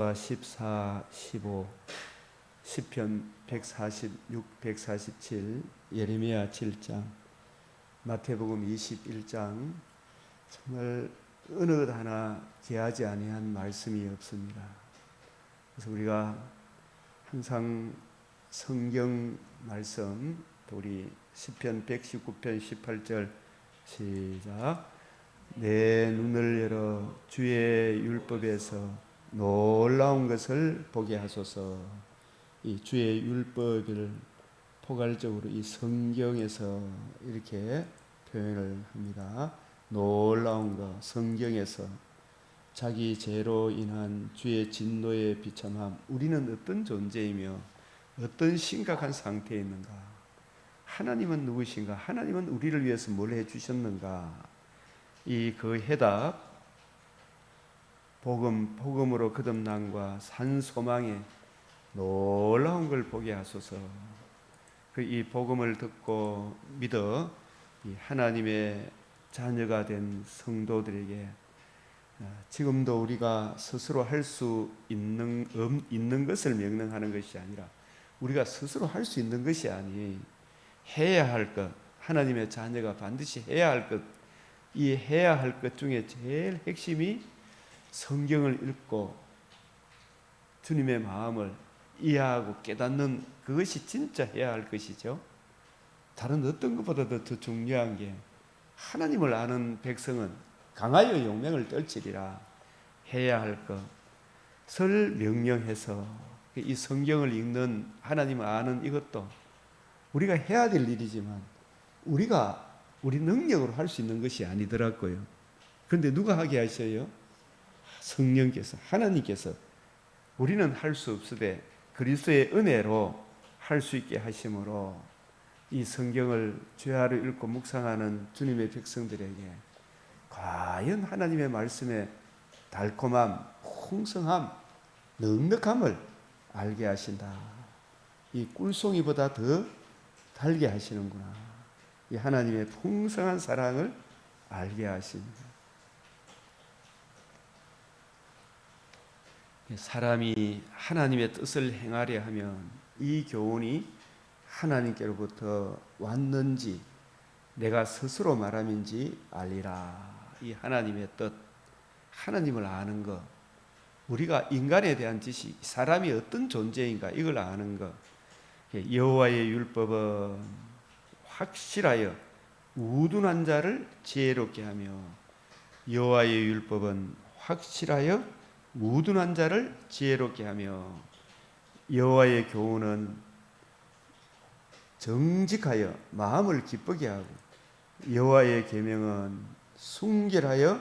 14, 15, 시편 146, 147, 예레미야 7장, 마태복음 21장, 정말 어느 것 하나 제하지 아니한 말씀이 없습니다. 그래서 우리가 항상 성경 말씀, 또 우리 시편 119편 18절 시작. 내 눈을 열어 주의 율법에서 놀라운 것을 보게 하소서. 이 주의 율법을 포괄적으로 이 성경에서 이렇게 표현을 합니다. 놀라운 것, 성경에서 자기 죄로 인한 주의 진노의 비참함, 우리는 어떤 존재이며 어떤 심각한 상태에 있는가, 하나님은 누구신가, 하나님은 우리를 위해서 뭘 해주셨는가, 이 그 해답, 복음으로 거듭남과 산 소망에 놀라운 걸 보게 하소서. 이 복음을 듣고 믿어 이 하나님의 자녀가 된 성도들에게 지금도 우리가 스스로 할 수 있는 것을 명령하는 것이 아니라 우리가 스스로 할 수 있는 것이 아니 해야 할 것, 하나님의 자녀가 반드시 해야 할 것, 이 해야 할 것 중에 제일 핵심이 성경을 읽고 주님의 마음을 이해하고 깨닫는 그것이 진짜 해야 할 것이죠. 다른 어떤 것보다도 더 중요한 게 하나님을 아는 백성은 강하여 용맹을 떨치리라. 해야 할 것을 명령해서 이 성경을 읽는 하나님을 아는 이것도 우리가 해야 될 일이지만 우리 능력으로 할 수 있는 것이 아니더라고요. 그런데 누가 하게 하셔요? 성령께서, 하나님께서. 우리는 할 수 없으되 그리스도의 은혜로 할 수 있게 하심으로 이 성경을 죄하루 읽고 묵상하는 주님의 백성들에게 과연 하나님의 말씀의 달콤함, 풍성함, 넉넉함을 알게 하신다. 이 꿀송이보다 더 달게 하시는구나. 이 하나님의 풍성한 사랑을 알게 하십니다. 사람이 하나님의 뜻을 행하려 하면 이 교훈이 하나님께로부터 왔는지 내가 스스로 말함인지 알리라. 이 하나님의 뜻, 하나님을 아는 것, 우리가 인간에 대한 지식, 사람이 어떤 존재인가 이걸 아는 것, 여호와의 율법은 확실하여 우둔한 자를 지혜롭게 하며 여호와의 율법은 확실하여 우둔한 자를 지혜롭게 하며 여호와의 교훈은 정직하여 마음을 기쁘게 하고 여호와의 계명은 순결하여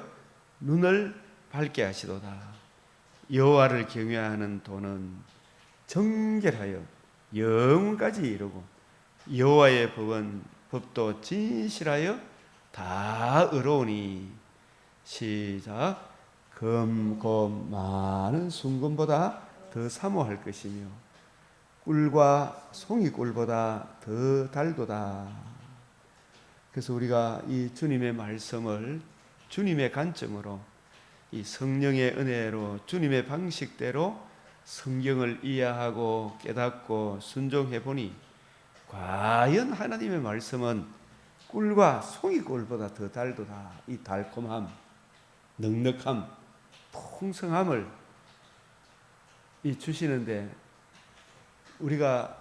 눈을 밝게 하시도다. 여호와를 경외하는 도는 정결하여 영혼까지 이루고 여호와의 법도 진실하여 다 의로우니 시작. 금고 많은 순금보다 더 사모할 것이며 꿀과 송이꿀보다 더 달도다. 그래서 우리가 이 주님의 말씀을 주님의 관점으로 이 성령의 은혜로 주님의 방식대로 성경을 이해하고 깨닫고 순종해 보니 과연 하나님의 말씀은 꿀과 송이꿀보다 더 달도다. 이 달콤함, 넉넉함, 풍성함을 주시는데 우리가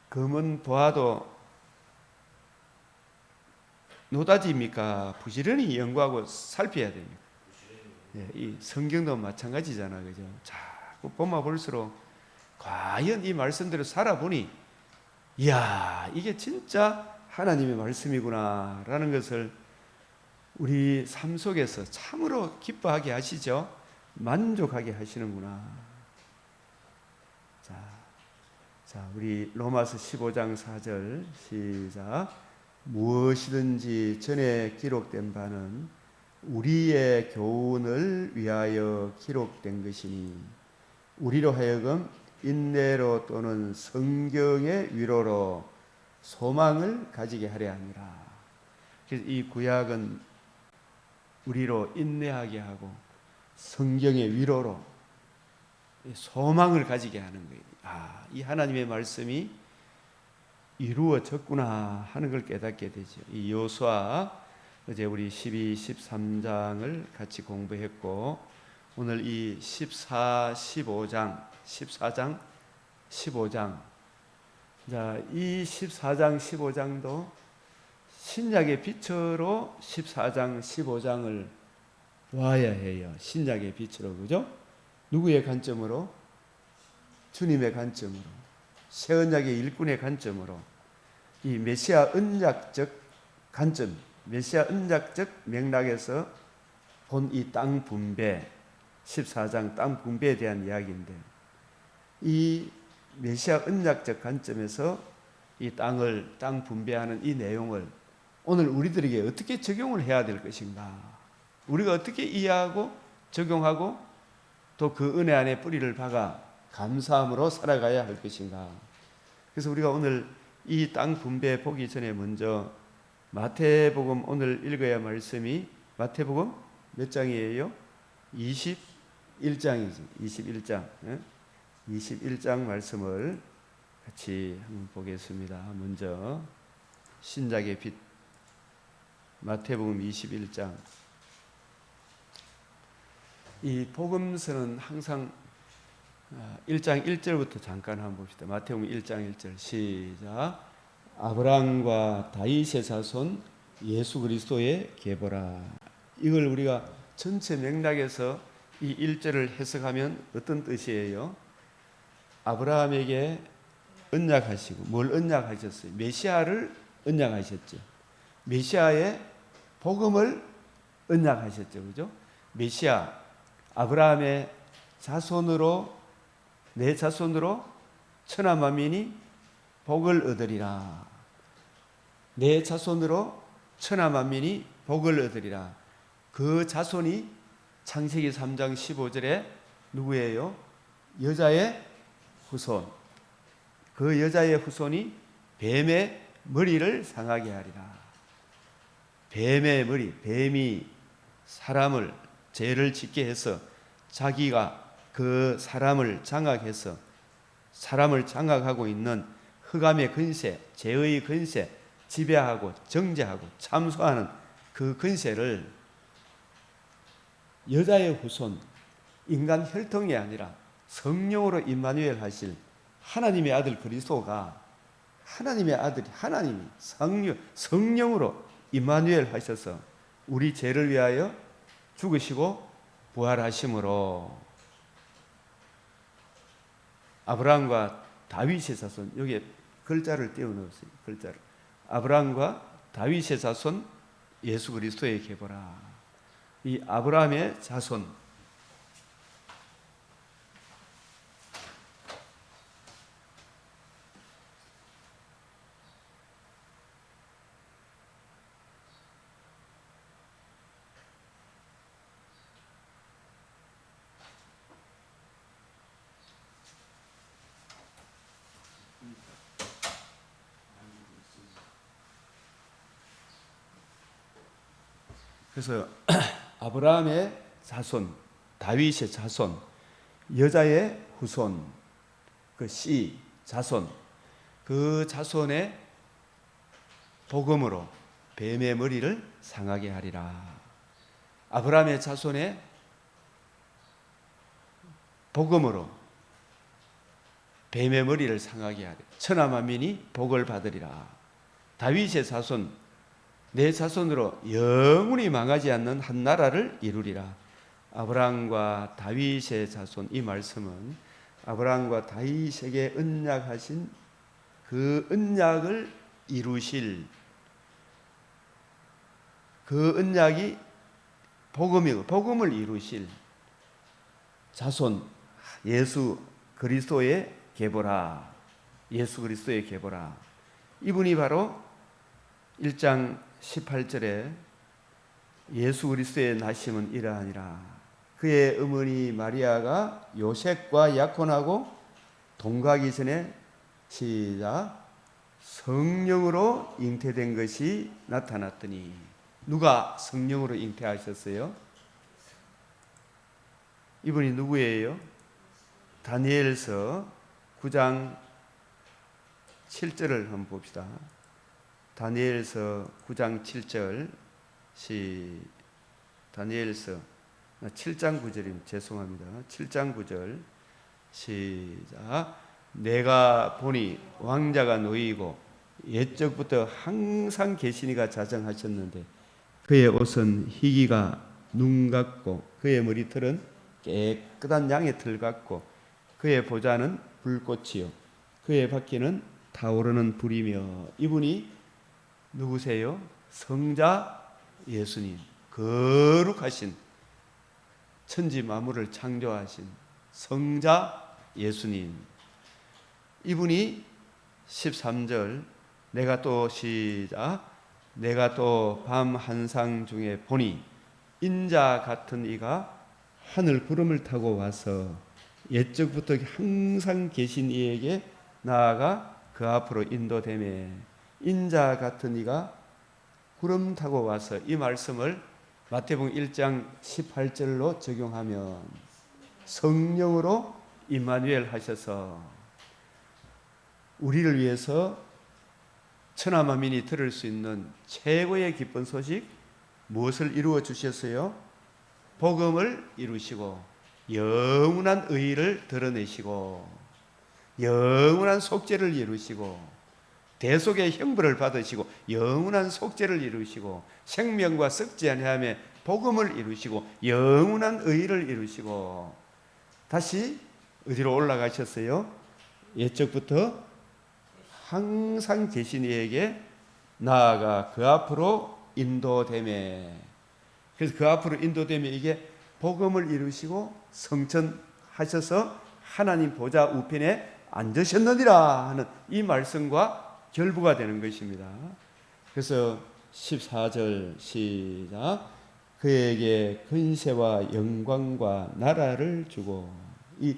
검은 보아도 노다지입니까? 부지런히 연구하고 살펴야 됩니다. 이 성경도 마찬가지잖아, 그죠? 자꾸 보면 볼수록 과연 이 말씀대로 살아보니 이야, 이게 진짜 하나님의 말씀이구나라는 것을 우리 삶 속에서 참으로 기뻐하게 하시죠. 만족하게 하시는구나. 자, 우리 로마서 15장 4절 시작. 무엇이든지 전에 기록된 바는 우리의 교훈을 위하여 기록된 것이니 우리로 하여금 인내로 또는 성경의 위로로 소망을 가지게 하려 함이라. 그래서 이 구약은 우리로 인내하게 하고 성경의 위로로 소망을 가지게 하는 거예요. 이 하나님의 말씀이 이루어졌구나 하는 걸 깨닫게 되죠. 이 여호수아 어제 우리 12, 13장을 같이 공부했고 오늘 이 14, 15장, 14장, 15장 자, 이 14장, 15장도 신약의 빛으로 14장, 15장을 와야 해요. 신약의 빛으로, 그죠? 누구의 관점으로? 주님의 관점으로, 새 언약의 일꾼의 관점으로, 이 메시아 언약적 관점, 메시아 언약적 맥락에서 본 이 땅 분배, 14장 땅 분배에 대한 이야기인데, 이 메시아 언약적 관점에서 이 땅 분배하는 이 내용을 오늘 우리들에게 어떻게 적용을 해야 될 것인가? 우리가 어떻게 이해하고 적용하고 또 그 은혜 안에 뿌리를 박아 감사함으로 살아가야 할 것인가? 그래서 우리가 오늘 이 땅 분배 보기 전에 먼저 마태복음 오늘 읽어야 할 말씀이 마태복음 몇 장이에요? 21장이지. 21장. 21장 말씀을 같이 한번 보겠습니다. 먼저 신약의 빛 마태복음 21장. 이 복음서는 항상 1장 1절부터 잠깐 한번 봅시다. 마태복음 1장 1절 시작. 아브라함과 다윗의 자손 예수 그리스도의 계보라. 이걸 우리가 전체 맥락에서 이 1절을 해석하면 어떤 뜻이에요? 아브라함에게 언약하시고 뭘 언약하셨어요? 메시아를 언약하셨죠. 메시아의 복음을 언약하셨죠. 그죠? 메시아 아브라함의 자손으로 내 자손으로 천하 만민이 복을 얻으리라. 내 자손으로 천하 만민이 복을 얻으리라. 그 자손이 창세기 3장 15절에 누구예요? 여자의 후손. 그 여자의 후손이 뱀의 머리를 상하게 하리라. 뱀의 머리, 뱀이 사람을 죄를 짓게 해서 자기가 그 사람을 장악해서 사람을 장악하고 있는 흑암의 근세, 죄의 근세, 지배하고 정죄하고 참소하는 그 근세를 여자의 후손, 인간 혈통이 아니라 성령으로 임마누엘 하실 하나님의 아들 그리스도가 하나님의 아들이 하나님이 성령으로 임마누엘 하셔서 우리 죄를 위하여 죽으시고 부활하심으로 아브라함과 다윗의 자손, 여기에 글자를 띄워 넣었어요. 글자를. 아브라함과 다윗의 자손 예수 그리스도의 계보라. 이 아브라함의 자손, 그래서 아브라함의 자손, 다윗의 자손, 여자의 후손, 그 씨, 자손, 그 자손의 복음으로 뱀의 머리를 상하게 하리라. 아브라함의 자손의 복음으로 뱀의 머리를 상하게 하리라. 천하 만민이 복을 받으리라. 다윗의 자손, 내 자손으로 영원히 망하지 않는 한 나라를 이루리라. 아브라함과 다윗의 자손, 이 말씀은 아브라함과 다윗에게 언약하신 그 언약을 이루실 그 언약이 복음이고 복음을 이루실 자손 예수 그리스도의 계보라. 예수 그리스도의 계보라. 이분이 바로 1장 18절에 예수 그리스도의 나심은 이러하니라. 그의 어머니 마리아가 요셉과 약혼하고 동거하기 전에 시작 성령으로 잉태된 것이 나타났더니. 누가 성령으로 잉태하셨어요? 이분이 누구예요? 다니엘서 9장 7절을 한번 봅시다. 다니엘서 9장 7절 다니엘서 7장 9절입니다. 죄송합니다. 7장 9절 시작. 내가 보니 왕자가 놓이고 옛적부터 항상 계시니가 자정하셨는데 그의 옷은 희기가 눈 같고 그의 머리털은 깨끗한 양의 털 같고 그의 보좌는 불꽃이요 그의 바퀴는 타오르는 불이며 이분이 누구세요? 성자 예수님, 거룩하신 천지 만물을 창조하신 성자 예수님. 이분이 13절 내가 또 시작 내가 또 밤 한상 중에 보니 인자 같은 이가 하늘 구름을 타고 와서 옛적부터 항상 계신 이에게 나아가 그 앞으로 인도되매 인자 같은 이가 구름 타고 와서 이 말씀을 마태복음 1장 18절로 적용하면 성령으로 임마누엘 하셔서 우리를 위해서 천하만민이 들을 수 있는 최고의 기쁜 소식 무엇을 이루어 주셨어요? 복음을 이루시고 영원한 의를 드러내시고 영원한 속죄를 이루시고 대속의 형벌을 받으시고 영원한 속죄를 이루시고 생명과 썩지 아니하며 복음을 이루시고 영원한 의를 이루시고 다시 어디로 올라가셨어요? 옛적부터 항상 계신 이에게 나아가 그 앞으로 인도되매 그래서 그 앞으로 인도되매 이게 복음을 이루시고 성천하셔서 하나님 보좌 우편에 앉으셨느니라 하는 이 말씀과 결부가 되는 것입니다. 그래서 14절 시작 그에게 근세와 영광과 나라를 주고 이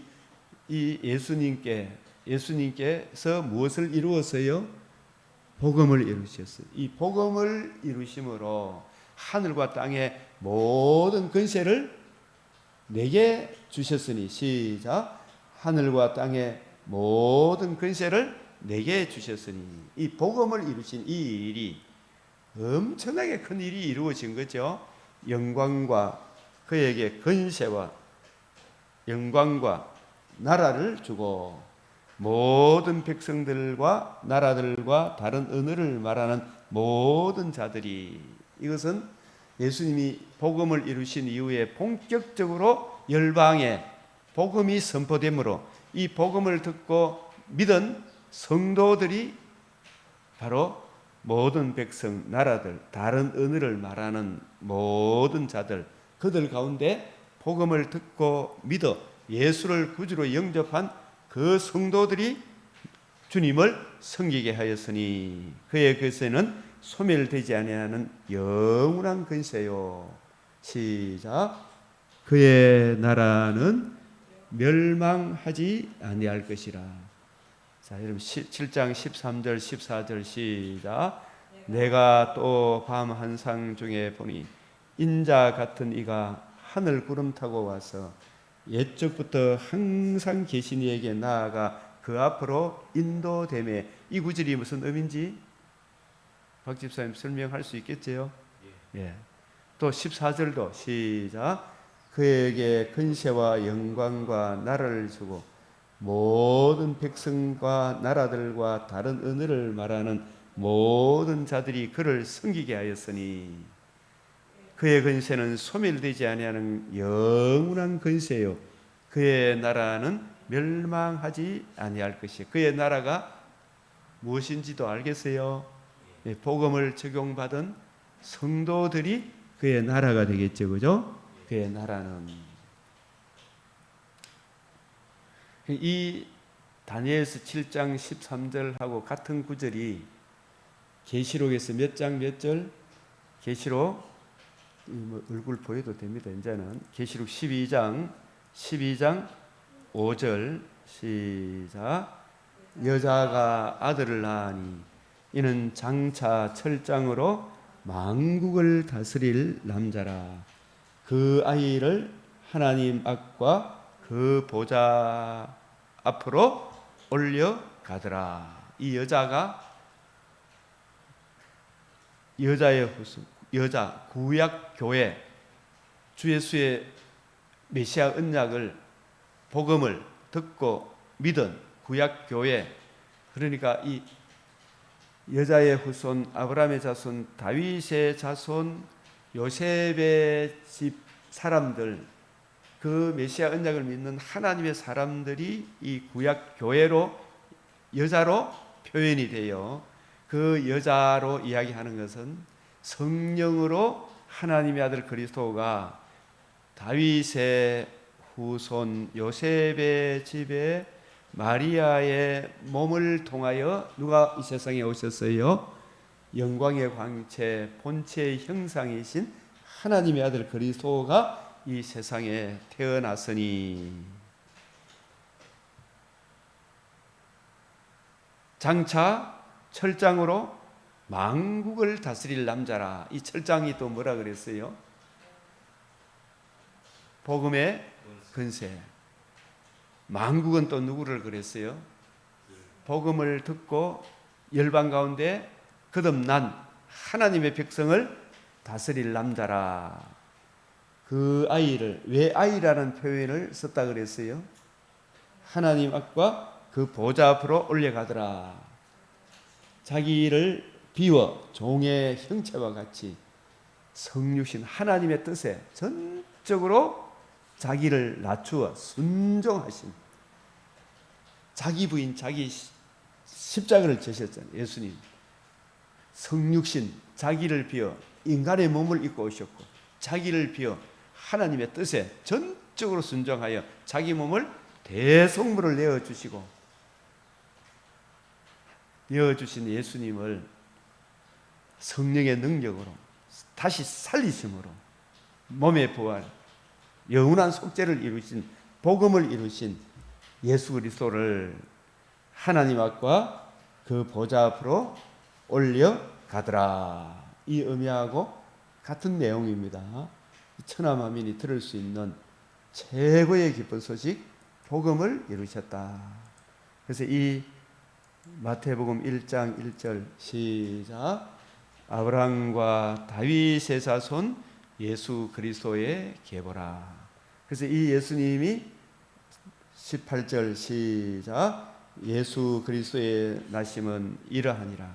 예수님께서 무엇을 이루었어요? 복음을 이루셨어요. 이 복음을 이루심으로 하늘과 땅의 모든 근세를 내게 주셨으니 시작 하늘과 땅의 모든 근세를 내게 주셨으니 이 복음을 이루신 이 일이 엄청나게 큰 일이 이루어진 거죠. 영광과 그에게 근세와 영광과 나라를 주고 모든 백성들과 나라들과 다른 언어를 말하는 모든 자들이 이것은 예수님이 복음을 이루신 이후에 본격적으로 열방에 복음이 선포되므로 이 복음을 듣고 믿은 성도들이 바로 모든 백성, 나라들, 다른 언어를 말하는 모든 자들 그들 가운데 복음을 듣고 믿어 예수를 구주로 영접한 그 성도들이 주님을 섬기게 하였으니 그의 근세는 소멸되지 아니하는 영원한 근세요. 시작. 그의 나라는 멸망하지 아니할 것이라. 자, 여러분 7장 13절 14절 시작. 내가 또 밤 한상 중에 보니 인자 같은 이가 하늘 구름 타고 와서 옛적부터 항상 계신 이에게 나아가 그 앞으로 인도되매 이 구절이 무슨 의미인지 박 집사님 설명할 수 있겠지요? 예. 또 14절도 시작. 그에게 근세와 영광과 나라를 주고 모든 백성과 나라들과 다른 언어를 말하는 모든 자들이 그를 섬기게 하였으니 그의 근세는 소멸되지 아니하는 영원한 근세요. 그의 나라는 멸망하지 아니할 것이요. 그의 나라가 무엇인지도 알겠어요? 예, 복음을 적용받은 성도들이 그의 나라가 되겠죠, 그죠? 그의 나라는 이 다니엘서 7장 13절하고 같은 구절이 계시록에서 몇 장 몇 절? 계시록 뭐 얼굴 보여도 됩니다. 이제는 계시록 12장 5절 시작. 여자가 아들을 낳으니 이는 장차 철장으로 만국을 다스릴 남자라. 그 아이를 하나님 앞과 그 보좌 앞으로 올려가더라. 이 여자가 여자의 후손, 여자 구약 교회, 주 예수의 메시아 언약을 복음을 듣고 믿은 구약 교회, 그러니까 이 여자의 후손, 아브라함의 자손, 다윗의 자손, 요셉의 집 사람들, 그 메시아 언약을 믿는 하나님의 사람들이 이 구약 교회로, 여자로 표현이 돼요. 그 여자로 이야기하는 것은 성령으로 하나님의 아들 그리스도가 다윗의 후손 요셉의 집에 마리아의 몸을 통하여 누가 이 세상에 오셨어요? 영광의 광채, 본체의 형상이신 하나님의 아들 그리스도가 이 세상에 태어났으니, 장차 철장으로 만국을 다스릴 남자라. 이 철장이 또 뭐라 그랬어요? 복음의 근세. 만국은 또 누구를 그랬어요? 복음을 듣고 열방 가운데 거듭난 하나님의 백성을 다스릴 남자라. 그 아이를, 왜 아이라는 표현을 썼다 그랬어요? 하나님 앞과 그 보좌 앞으로 올려가더라. 자기를 비워 종의 형체와 같이 성육신 하나님의 뜻에 전적으로 자기를 낮추어 순종하신, 자기 부인, 자기 십자가를 지셨잖아요. 예수님 성육신, 자기를 비워 인간의 몸을 입고 오셨고, 자기를 비워 하나님의 뜻에 전적으로 순종하여 자기 몸을 대속물을 내어주시고, 내어주신 예수님을 성령의 능력으로 다시 살리심으로 몸의 부활, 영원한 속죄를 이루신, 복음을 이루신 예수 그리스도를 하나님 앞과 그 보좌 앞으로 올려가더라. 이 의미하고 같은 내용입니다. 천하만민이 들을 수 있는 최고의 기쁜 소식, 복음을 이루셨다. 그래서 이 마태복음 1장 1절 시작. 아브라함과 다윗의 자손 예수 그리스도의 계보라. 그래서 이 예수님이 18절 시작. 예수 그리스도의 나심은 이러하니라.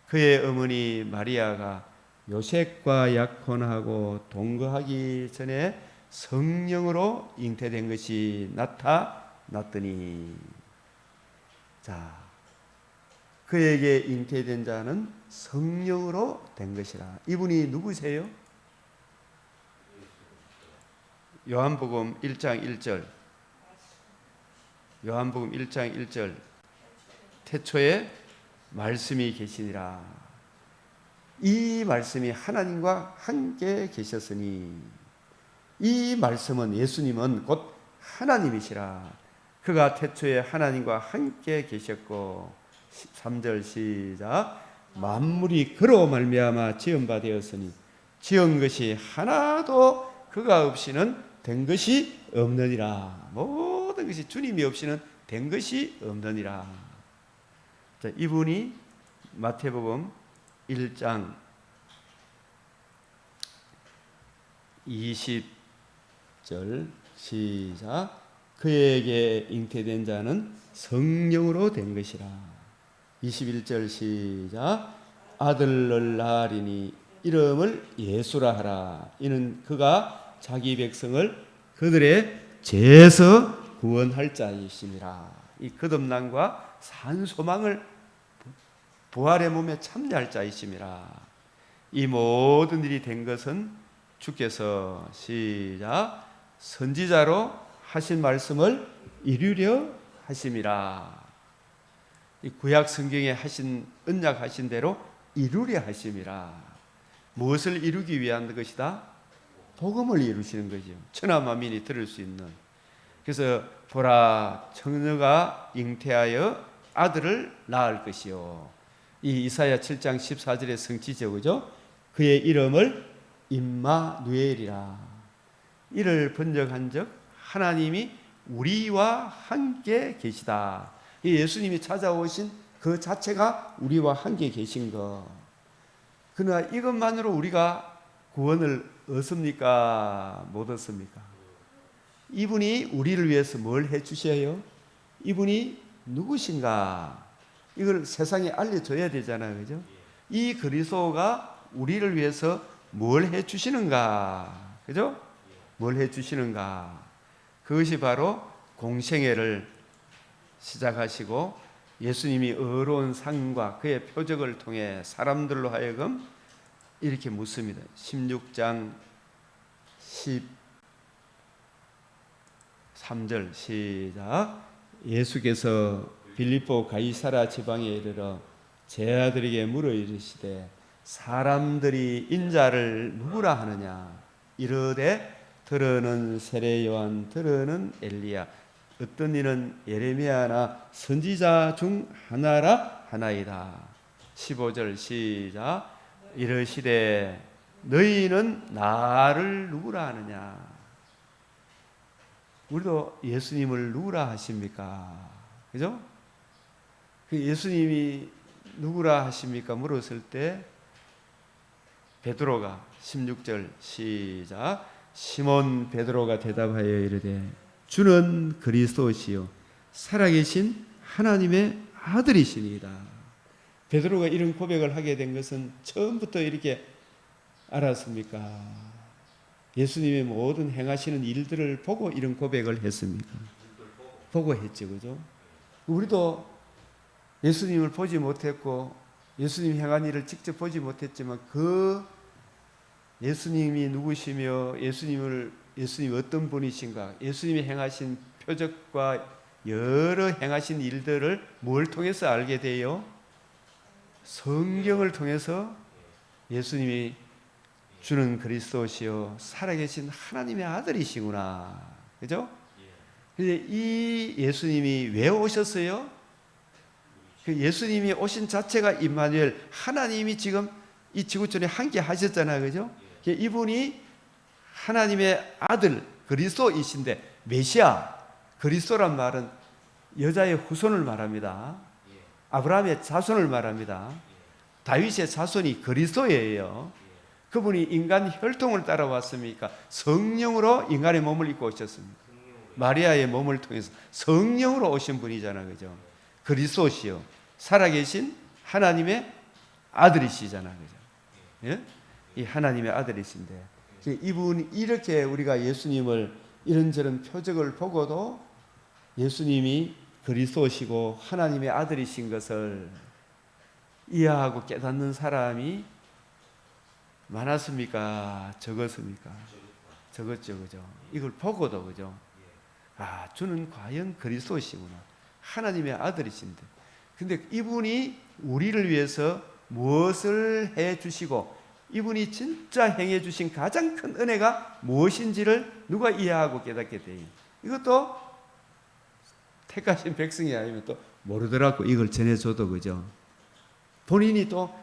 그의 어머니 마리아가 요셉과 약혼하고 동거하기 전에 성령으로 잉태된 것이 나타났더니, 자, 그에게 잉태된 자는 성령으로 된 것이라. 이분이 누구세요? 요한복음 1장 1절. 요한복음 1장 1절. 태초에 말씀이 계시니라. 이 말씀이 하나님과 함께 계셨으니, 이 말씀은, 예수님은 곧 하나님이시라. 그가 태초에 하나님과 함께 계셨고, 3절 시작. 만물이 그로 말미암아 지은 바 되었으니 지은 것이 하나도 그가 없이는 된 것이 없느니라. 모든 것이 주님이 없이는 된 것이 없느니라. 자, 이분이 마태복음 1장 20절 시작. 그에게 잉태된 자는 성령으로 된 것이라. 21절 시작. 아들을 낳으리니 이름을 예수라 하라. 이는 그가 자기 백성을 그들의 죄에서 구원할 자이시니라. 이 거듭남과 산 소망을 부활의 몸에 참여할 자이심이라. 이 모든 일이 된 것은 주께서 시작. 선지자로 하신 말씀을 이루려 하심이라. 이 구약 성경에 하신, 언약하신 대로 이루려 하심이라. 무엇을 이루기 위한 것이다? 복음을 이루시는 거죠. 천하만민이 들을 수 있는. 그래서 보라, 처녀가 잉태하여 아들을 낳을 것이요. 이 이사야 7장 14절의 성취죠, 그죠? 그의 이름을 임마누엘이라. 이를 번역한 적 하나님이 우리와 함께 계시다. 이 예수님이 찾아오신 그 자체가 우리와 함께 계신 것. 그러나 이것만으로 우리가 구원을 얻습니까? 못 얻습니까? 이분이 우리를 위해서 뭘 해주셔요? 이분이 누구신가? 이걸 세상에 알려줘야 되잖아요. 그죠? 이 그리스도가 우리를 위해서 뭘 해주시는가? 그죠? 뭘 해주시는가? 그것이 바로 공생애를 시작하시고 예수님이 의로운 삶과 그의 표적을 통해 사람들로 하여금 이렇게 묻습니다. 16장 13절 시작. 예수께서 빌립보 가이사라 지방에 이르러 제 아들에게 물어 이르시되 사람들이 인자를 누구라 하느냐? 이르되 들으는 세례 요한, 들으는 엘리야, 어떤 이는 예레미야나 선지자 중 하나라 하나이다. 15절 시작. 이르시되 너희는 나를 누구라 하느냐? 우리도 예수님을 누구라 하십니까? 그죠? 그 예수님이 누구라 하십니까? 물었을 때 베드로가 16절 시작. 시몬 베드로가 대답하여 이르되 주는 그리스도시요 살아계신 하나님의 아들이시니이다. 베드로가 이런 고백을 하게 된 것은 처음부터 이렇게 알았습니까? 예수님의 모든 행하시는 일들을 보고 이런 고백을 했습니까? 보고 했죠, 그죠? 우리도 예수님을 보지 못했고 예수님 행한 일을 직접 보지 못했지만 그 예수님이 누구시며 예수님이 어떤 분이신가, 예수님이 행하신 표적과 여러 행하신 일들을 뭘 통해서 알게 돼요? 성경을 통해서 예수님이 주는 그리스도시요 살아계신 하나님의 아들이시구나. 그죠? 근데 이 예수님이 왜 오셨어요? 그 예수님이 오신 자체가 임마누엘, 하나님이 지금 이 지구촌에 함께 하셨잖아요. 그죠? 이분이 하나님의 아들 그리스도이신데, 메시아, 그리스도란 말은 여자의 후손을 말합니다. 아브라함의 자손을 말합니다. 다윗의 자손이 그리스도예요. 그분이 인간 혈통을 따라왔습니까? 성령으로 인간의 몸을 입고 오셨습니다. 마리아의 몸을 통해서 성령으로 오신 분이잖아요. 그죠? 그리스도시요 살아계신 하나님의 아들이시잖아요. 그죠? 예? 이 하나님의 아들이신데, 이분 이렇게 우리가 예수님을 이런저런 표적을 보고도 예수님이 그리스도시고 하나님의 아들이신 것을 이해하고 깨닫는 사람이 많았습니까? 적었습니까? 적었죠, 그죠? 이걸 보고도, 그죠? 아, 주는 과연 그리스도시구나. 하나님의 아들이신데. 근데 이분이 우리를 위해서 무엇을 해 주시고, 이분이 진짜 행해 주신 가장 큰 은혜가 무엇인지를 누가 이해하고 깨닫게 돼요. 이것도 택하신 백성이 아니면 또 모르더라고 이걸 전해줘도, 그죠? 본인이 또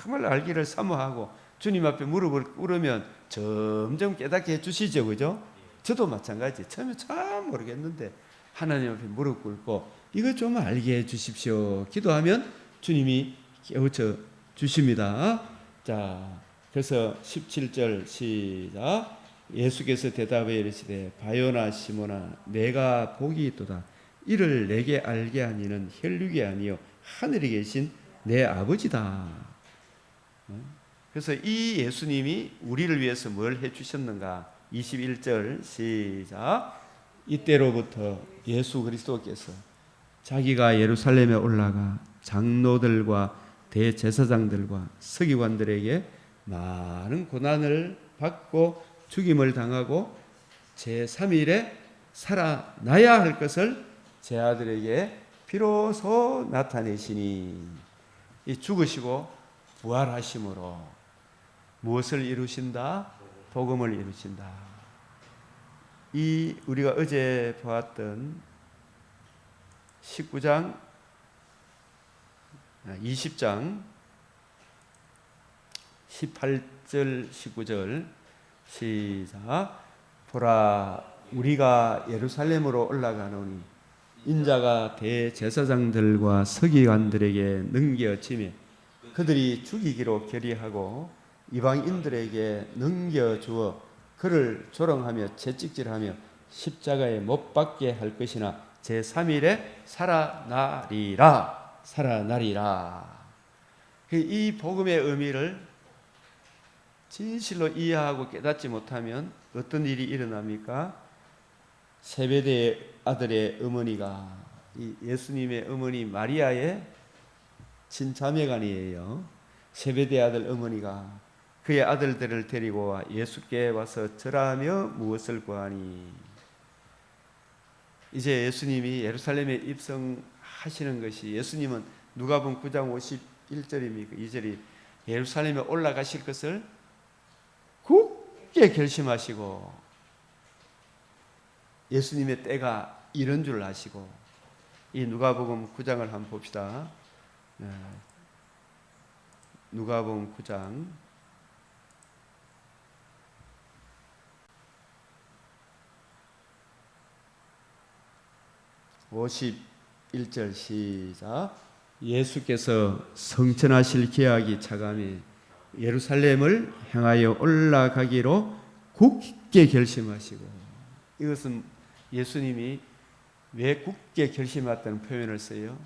정말 알기를 사모하고 주님 앞에 물으면 점점 깨닫게 해주시죠, 그죠? 저도 마찬가지. 처음에 참 모르겠는데 하나님 앞에 무릎 꿇고 이거 좀 알게 해주십시오 기도하면 주님이 깨우쳐 주십니다. 자, 그래서 17절 시작. 예수께서 대답해 이르시되 바요나 시모나 내가 복이 있도다. 이를 내게 알게 하니는 혈육이 아니요 하늘에 계신 내 아버지다. 그래서 이 예수님이 우리를 위해서 뭘 해주셨는가? 21절 시작. 이때로부터 예수 그리스도께서 자기가 예루살렘에 올라가 장로들과 대제사장들과 서기관들에게 많은 고난을 받고 죽임을 당하고 제3일에 살아나야 할 것을 제 아들에게 비로소 나타내시니, 이 죽으시고 부활하심으로 무엇을 이루신다? 복음을 이루신다. 이 우리가 어제 보았던 19장 20장 18절 19절 시작. 보라 우리가 예루살렘으로 올라가노니 인자가 대제사장들과 서기관들에게 넘겨지매 그들이 죽이기로 결의하고 이방인들에게 넘겨주어 그를 조롱하며 채찍질하며 십자가에 못 박게 할 것이나 제3일에 살아나리라. 이 복음의 의미를 진실로 이해하고 깨닫지 못하면 어떤 일이 일어납니까? 세베대의 아들의 어머니가 이 예수님의 어머니 마리아의 친자매간이에요. 세베대 아들 어머니가 그의 아들들을 데리고 와 예수께 와서 절하며 무엇을 구하니? 이제 예수님이 예루살렘에 입성하시는 것이, 예수님은 누가복음 9장 51절입니까? 2절이 예루살렘에 올라가실 것을 굳게 결심하시고 예수님의 때가 이런 줄 아시고, 이 누가복음 9장을 한번 봅시다. 누가복음 9장 51절 시작. 예수께서 성천하실 계약이 차감해 예루살렘을 향하여 올라가기로 굳게 결심하시고, 이것은 예수님이 왜 굳게 결심했다는 표현을 써요?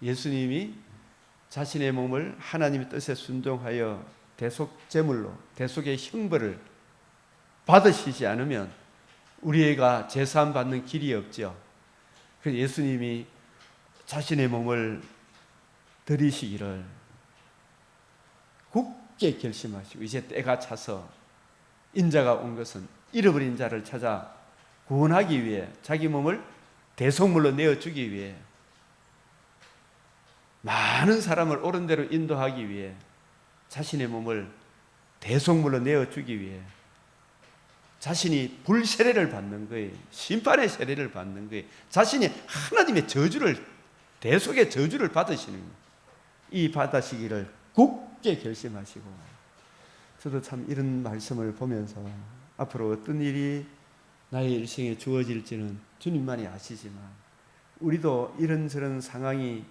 예수님이 자신의 몸을 하나님의 뜻에 순종하여 대속제물로, 대속의 형벌을 받으시지 않으면 우리가 제사함 받는 길이 없죠. 그래서 예수님이 자신의 몸을 드리시기를 굳게 결심하시고, 이제 때가 차서 인자가 온 것은 잃어버린 자를 찾아 구원하기 위해, 자기 몸을 대속물로 내어주기 위해, 많은 사람을 옳은 대로 인도하기 위해, 자신의 몸을 대속물로 내어주기 위해 자신이 불세례를 받는 거예요. 심판의 세례를 받는 거예요. 자신이 하나님의 저주를, 대속의 저주를 받으시는 거예요. 이 받으시기를 굳게 결심하시고, 저도 참 이런 말씀을 보면서 앞으로 어떤 일이 나의 일생에 주어질지는 주님만이 아시지만, 우리도 이런저런 상황이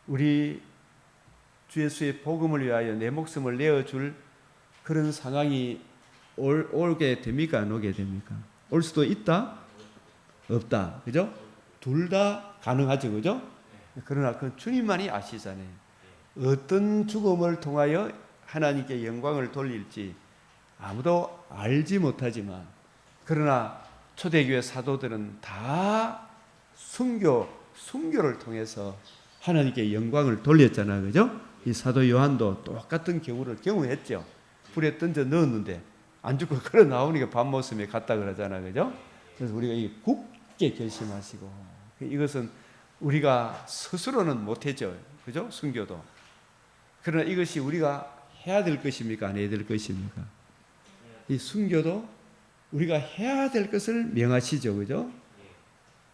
우리 주 예수의 복음을 위하여 내 목숨을 내어줄 그런 상황이 오게 됩니까? 안 오게 됩니까? 올 수도 있다? 없다. 그죠? 둘 다 가능하죠. 그죠? 그러나 그건 주님만이 아시잖아요. 어떤 죽음을 통하여 하나님께 영광을 돌릴지 아무도 알지 못하지만, 그러나 초대교회 사도들은 다 순교를 통해서 하나님께 영광을 돌렸잖아요. 그죠? 이 사도 요한도 똑같은 경우를 경험했죠. 불에 던져 넣었는데 안 죽고 걸어 나오니까 밤모습에 갔다 그러잖아요. 그죠? 그래서 우리가 이 굳게 결심하시고, 이것은 우리가 스스로는 못하죠. 그죠? 순교도. 그러나 이것이 우리가 해야 될 것입니까? 안 해야 될 것입니까? 이 순교도 우리가 해야 될 것을 명하시죠. 그죠?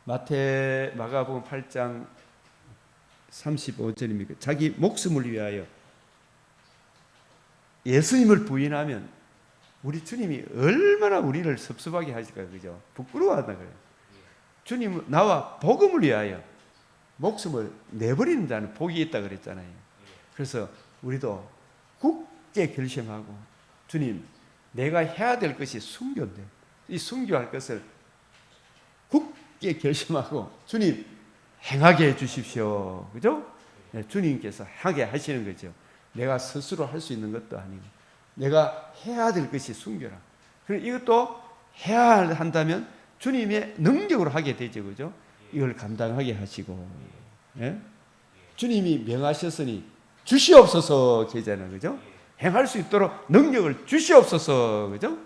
마가복음 8장 35절입니까? 자기 목숨을 위하여 예수님을 부인하면 우리 주님이 얼마나 우리를 섭섭하게 하실까요? 그죠? 부끄러워한다 그래요. 주님은 나와 복음을 위하여 목숨을 내버리는 자는 복이 있다 그랬잖아요. 그래서 우리도 굳게 결심하고, 주님, 내가 해야 될 것이 순교인데 이 순교할 것을 굳게 결심하고 주님 행하게 해 주십시오. 그죠? 네, 주님께서 하게 하시는 거죠. 내가 스스로 할 수 있는 것도 아니고 내가 해야 될 것이 순교라. 그리고 이것도 해야 한다면 주님의 능력으로 하게 되죠. 그죠? 이걸 감당하게 하시고, 예? 주님이 명하셨으니 주시옵소서 계잖아요. 그죠? 행할 수 있도록 능력을 주시옵소서. 그죠?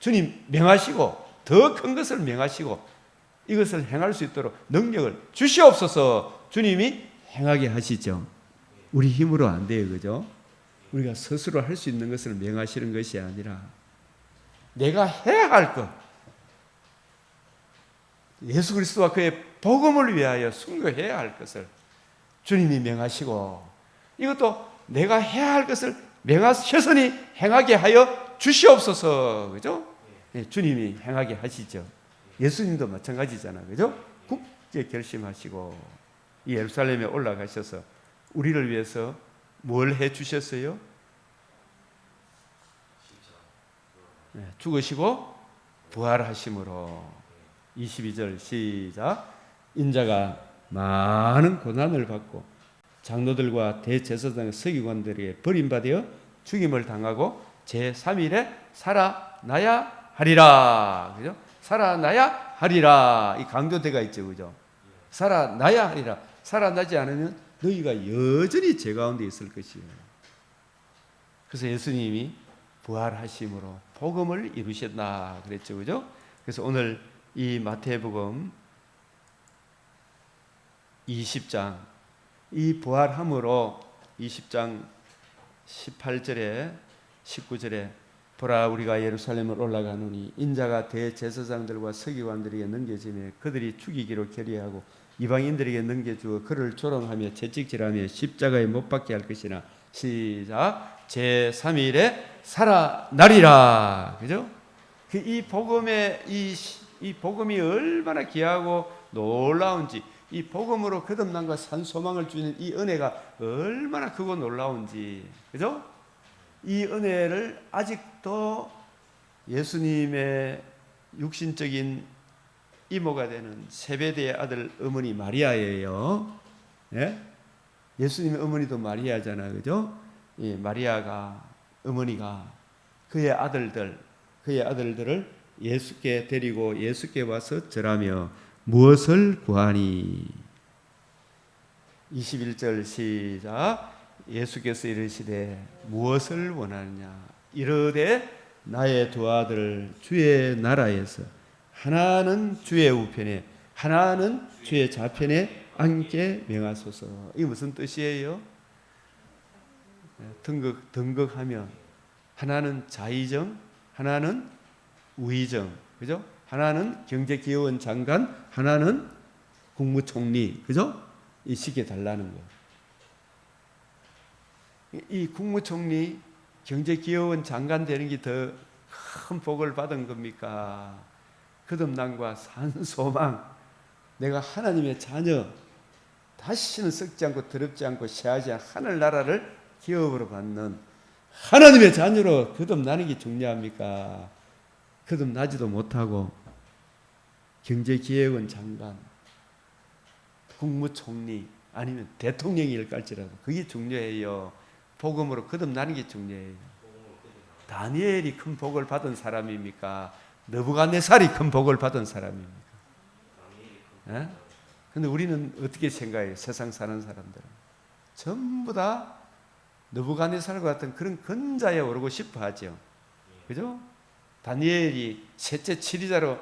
주님 명하시고 더 큰 것을 명하시고 이것을 행할 수 있도록 능력을 주시옵소서. 주님이 행하게 하시죠. 우리 힘으로 안 돼요. 그죠? 우리가 스스로 할 수 있는 것을 명하시는 것이 아니라 내가 해야 할 것, 예수 그리스도와 그의 복음을 위하여 순교해야 할 것을 주님이 명하시고, 이것도 내가 해야 할 것을 명하셨으니 행하게 하여 주시옵소서. 그죠? 네, 주님이 행하게 하시죠. 예수님도 마찬가지잖아. 그죠? 굳게 결심하시고 이 예루살렘에 올라가셔서 우리를 위해서 뭘 해 주셨어요? 죽으시고 부활하심으로. 22절 시작. 인자가 많은 고난을 받고 장로들과 대제사장의 서기관들에게 버림받아 죽임을 당하고 제3일에 살아나야 하리라. 그죠? 살아나야 하리라. 이 강조대가 있죠. 그죠? 살아나야 하리라. 살아나지 않으면 너희가 여전히 죄 가운데 있을 것이에요. 그래서 예수님이 부활하심으로 복음을 이루셨다 그랬죠. 그죠? 그래서 오늘 이 마태복음 20장 이 부활함으로 20장 18절에 19절에 보라 우리가 예루살렘을 올라가노니 인자가 대제사장들과 서기관들에게 넘겨지며 그들이 죽이기로 결의하고 이방인들에게 넘겨주어 그를 조롱하며 채찍질하며 십자가에 못 박게 할 것이나 시작 제3일에 살아나리라. 그죠? 이 복음의 이 복음이 얼마나 귀하고 놀라운지, 이 복음으로 거듭남과 산 소망을 주는 이 은혜가 얼마나 크고 놀라운지, 그죠? 이 은혜를 아직도 예수님의 육신적인 이모가 되는 세베대의 아들 어머니 마리아예요. 예? 예수님의 어머니도 마리아잖아요, 그죠? 예, 마리아가 어머니가 그의 아들들을 예수께 데리고 예수께 와서 절하며 무엇을 구하니? 21절 시작. 예수께서 이르시되 무엇을 원하느냐? 이르되 나의 두 아들을 주의 나라에서 하나는 주의 우편에 하나는 주의 좌편에 앉게 명하소서. 이게 무슨 뜻이에요? 등극하면 하나는 자의정, 하나는 우의정, 그죠? 하나는 경제기여원 장관, 하나는 국무총리, 그죠? 이 시기에 달라는 거. 이 국무총리, 경제기여원 장관 되는 게 더 큰 복을 받은 겁니까? 거듭남과 산 소망, 내가 하나님의 자녀, 다시는 썩지 않고 더럽지 않고 쇠하지 않은 하늘나라를 기업으로 받는 하나님의 자녀로 거듭나는 게 중요합니까? 거듭나지도 못하고 경제기획원 장관, 국무총리 아니면 대통령일 갈지라도 그게 중요해요. 복음으로 거듭나는 게 중요해요. 다니엘이 큰 복을 받은 사람입니까? 느부갓네살이 큰 복을 받은 사람입니까? 그런데 우리는 어떻게 생각해요? 세상 사는 사람들은 전부 다 느부갓네살과 같은 그런 근자에 오르고 싶어 하죠. 그죠? 다니엘을 셋째 치리자로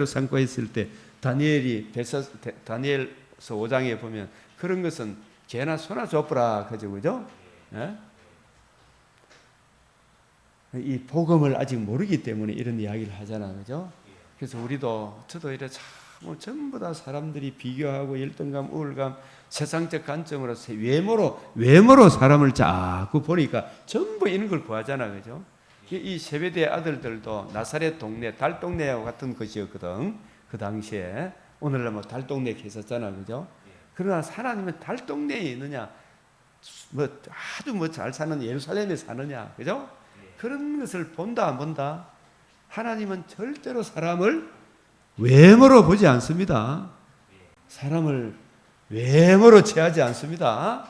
삼고 있을 때 다니엘서 5장에 보면 그런 것은 개나 소나 줘보라 그죠? 그죠? 이 복음을 아직 모르기 때문에 이런 이야기를 하잖아. 그죠? 그래서 저도 이래 참 전부 다 사람들이 비교하고 열등감, 우울감, 세상적 관점으로 외모로 사람을 자꾸 보니까 전부 이런 걸 구하잖아. 그죠? 이 세베대의 아들들도 나사렛 동네, 달동네와 같은 것이었거든. 그 당시에. 오늘날 뭐 달동네 했었잖아. 그죠? 그러나 하나님은 달동네에 있느냐, 아주 잘 사는 예루살렘에 사느냐. 그죠? 그런 것을 본다, 안 본다? 하나님은 절대로 사람을 외모로 보지 않습니다. 사람을 외모로 취하지 않습니다.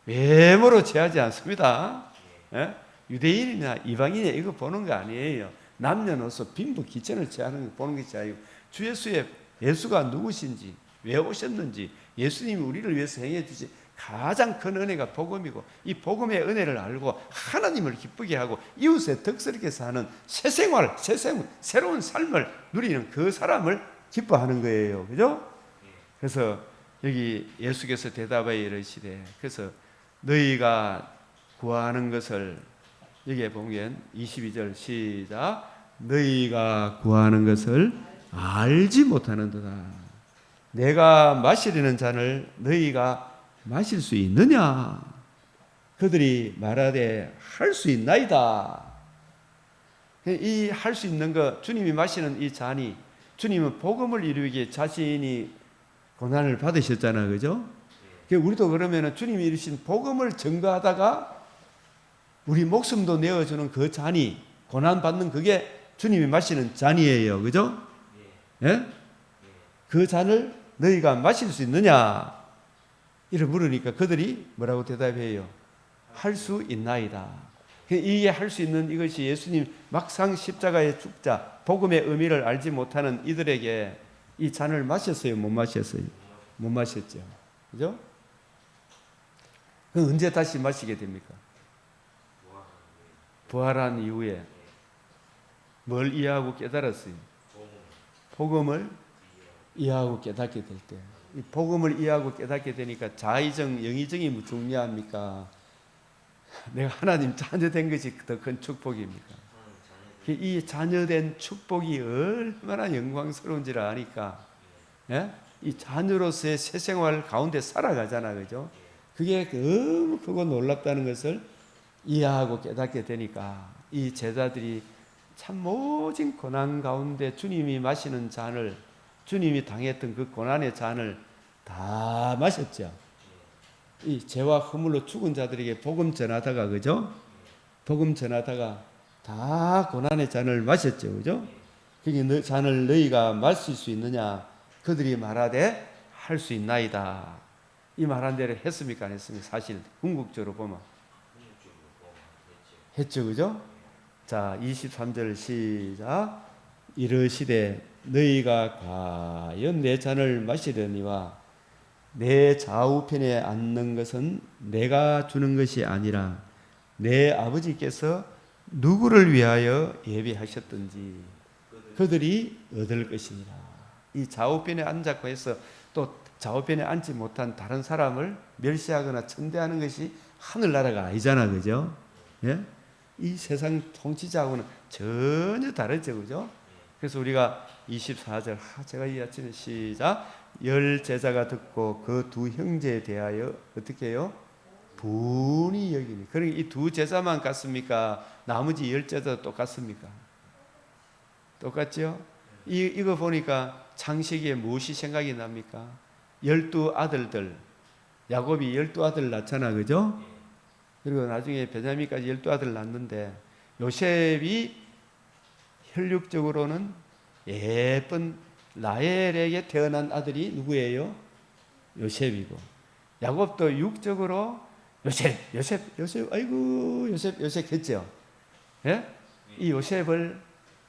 외모로 취하지 않습니다. 예? 유대인이나 이방인이 이거 보는 거 아니에요. 남녀노소 빈부 기천을 취하는 거 보는 것이 아니고 주 예수가 누구신지, 왜 오셨는지, 예수님이 우리를 위해서 행해 주신 가장 큰 은혜가 복음이고 이 복음의 은혜를 알고 하나님을 기쁘게 하고 이웃에 덕스럽게 사는 새로운 삶을 누리는 그 사람을 기뻐하는 거예요. 그죠? 그래서 여기 예수께서 대답하여 이르시되, 그래서 너희가 구하는 것을 여기에 보면 22절 시작. 너희가 구하는 것을 알지 못하는도다. 내가 마시려는 잔을 너희가 마실 수 있느냐? 그들이 말하되 할 수 있나이다. 이 할 수 있는 거, 주님이 마시는 이 잔이, 주님은 복음을 이루기에 자신이 고난을 받으셨잖아요, 그죠? 우리도 그러면은 주님이 이루신 복음을 증거하다가 우리 목숨도 내어주는 그 잔이, 고난 받는 그게 주님이 마시는 잔이에요, 그죠? 예? 그 잔을 너희가 마실 수 있느냐? 이를 물으니까 그들이 뭐라고 대답해요? 할 수 있나이다. 이게 할 수 있는 이것이 예수님 막상 십자가의 죽자, 복음의 의미를 알지 못하는 이들에게 이 잔을 마셨어요? 못 마셨어요? 못 마셨죠. 그죠? 그럼 언제 다시 마시게 됩니까? 부활한 이후에 뭘 이해하고 깨달았어요? 복음을 이해하고 깨닫게 될 때. 이 복음을 이해하고 깨닫게 되니까 자의정, 영의정이 중요합니까? 내가 하나님 자녀된 것이 더 큰 축복입니까? 이 자녀된 축복이 얼마나 영광스러운지를 아니까, 예? 이 자녀로서의 새 생활 가운데 살아가잖아, 그죠? 그게 너무 크고 놀랍다는 것을 이해하고 깨닫게 되니까 이 제자들이 참 모진 고난 가운데 주님이 마시는 잔을, 주님이 당했던 그 고난의 잔을 다 마셨죠. 이 죄와 허물로 죽은 자들에게 복음 전하다가, 그죠? 복음 전하다가 다 고난의 잔을 마셨죠, 그죠? 그게 잔을 너희가 마실 수 있느냐? 그들이 말하되 할 수 있나이다. 이 말한 대로 했습니까, 안 했습니까? 사실 궁극적으로 보면 했죠, 그죠? 자, 23절 시작. 이르시되 너희가 과연 내 잔을 마시려니와 내 좌우편에 앉는 것은 내가 주는 것이 아니라 내 아버지께서 누구를 위하여 예비하셨든지 그들이 얻을 것이니라. 이 좌우편에 앉았고 해서 또 좌우편에 앉지 못한 다른 사람을 멸시하거나 천대하는 것이 하늘나라가 아니잖아, 그죠? 예? 이 세상 통치자하고는 전혀 다르죠, 그죠? 그래서 우리가 24절, 제가 이 아침에 시작. 열 제자가 듣고 그 두 형제에 대하여 어떻게 해요? 분이 여기니. 그러니까 이 두 제자만 같습니까? 나머지 열 제자 똑같습니까? 똑같죠? 이거 보니까 창세기에 무엇이 생각이 납니까? 12아들들, 야곱이 12아들 낳잖아, 그죠? 그리고 나중에 베냐민까지 12아들 낳는데 요셉이 혈육적으로는 예쁜 라헬에게 태어난 아들이 누구예요? 요셉이고, 야곱도 육적으로 요셉, 아이고 요셉 했죠. 예? 이 요셉을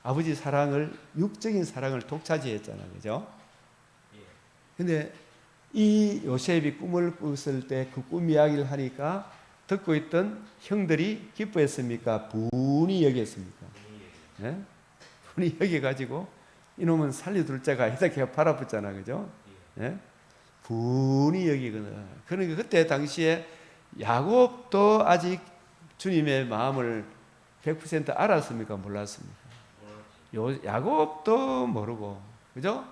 아버지 사랑을, 육적인 사랑을 독차지했잖아, 그죠? 근데 이 요셉이 꿈을 꿨을 때 그 꿈 이야기를 하니까 듣고 있던 형들이 기뻐했습니까? 분이 여겼습니까? 예? 분이 여겨가지고 이놈은 살려둘 자가 아니다, 걔가 팔아붙잖아, 그죠? 예? 분이 여기거든. 그러니까 그때 당시에 야곱도 아직 주님의 마음을 100% 알았습니까? 몰랐습니까? 야곱도 모르고, 그죠?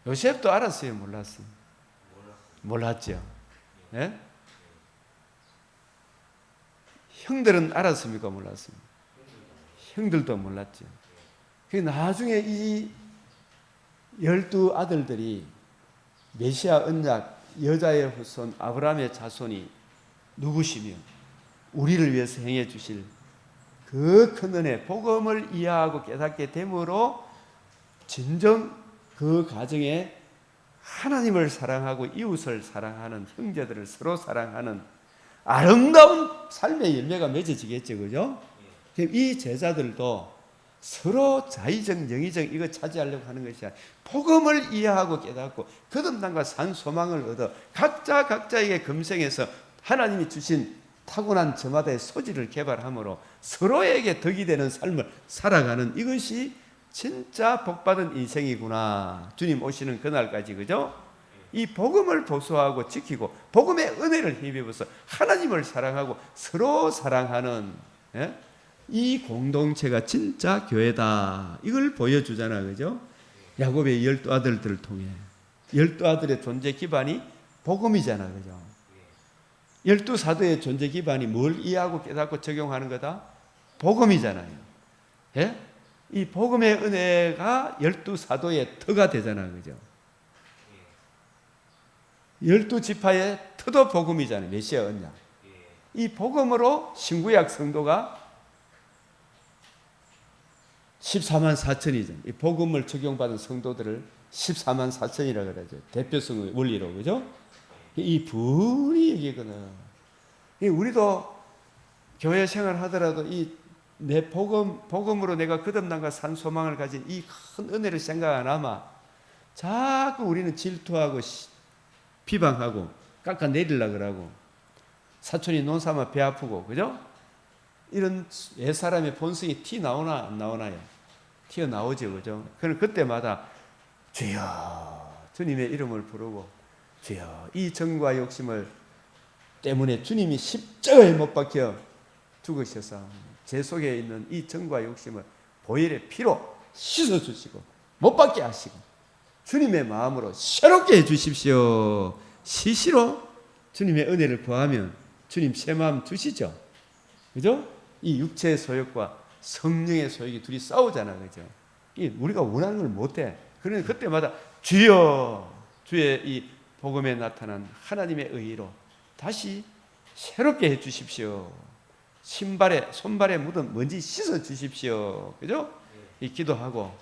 요셉도 알았어요, 몰랐어요? 몰랐죠. 예? 형들은 알았습니까? 몰랐습니까? 형들도 몰랐죠. 그 나중에 이 12아들들이 메시아 언약, 여자의 후손 아브라함의 자손이 누구시며 우리를 위해서 행해 주실 그 큰 은혜, 복음을 이해하고 깨닫게 됨으로 진정 그 가정에 하나님을 사랑하고 이웃을 사랑하는, 형제들을 서로 사랑하는 아름다운 삶의 열매가 맺어지겠죠, 그죠? 이 제자들도 서로 자의적, 영의적 이거 차지하려고 하는 것이 아니라 복음을 이해하고 깨닫고 거듭남과 산 소망을 얻어 각자에게 금생에서 하나님이 주신 타고난 저마다의 소질을 개발함으로 서로에게 덕이 되는 삶을 살아가는, 이것이 진짜 복받은 인생이구나. 주님 오시는 그날까지, 그죠? 이 복음을 보수하고 지키고 복음의 은혜를 힘입어서 하나님을 사랑하고 서로 사랑하는, 예? 이 공동체가 진짜 교회다. 이걸 보여주잖아, 그죠? 야곱의 12아들들을 통해 12아들의 존재 기반이 복음이잖아, 그죠? 12사도의 존재 기반이 뭘 이해하고 깨닫고 적용하는 거다? 복음이잖아요. 예? 이 복음의 은혜가 12사도의 터가 되잖아. 그죠? 12지파의 터도 복음이잖아요. 메시아 언약. 이 복음으로 신구약 성도가 14만 4천이죠. 이 복음을 적용받은 성도들을 14만 4천이라고 그러죠. 대표성의 원리로. 그죠? 이 분이 여기거든. 우리도 교회 생활 하더라도 내 복음으로 내가 거듭남과 산 소망을 가진 이 큰 은혜를 생각 안 하면 자꾸 우리는 질투하고 비방하고 깎아내리려고 그러고 사촌이 논사면 배 아프고, 그죠? 이런 옛사람의 본성이 티 나오나 안 나오나요? 튀어나오죠, 그죠? 그럼 그때마다 주여 주님의 이름을 부르고 주여 이 정과 욕심을 때문에 주님이 십자가에 못 박혀 죽으셔서 제 속에 있는 이 정과 욕심을 보혈의 피로 씻어주시고 못 박게 하시고 주님의 마음으로 새롭게 해주십시오. 시시로 주님의 은혜를 구하면 주님 새 마음 주시죠. 그죠? 이 육체의 소욕과 성령의 소욕이 둘이 싸우잖아. 그죠? 우리가 원하는 걸 못해. 그러니 그때마다 주여 주의 이 복음에 나타난 하나님의 의로 다시 새롭게 해 주십시오. 손발에 묻은 먼지 씻어 주십시오. 그죠? 이 기도하고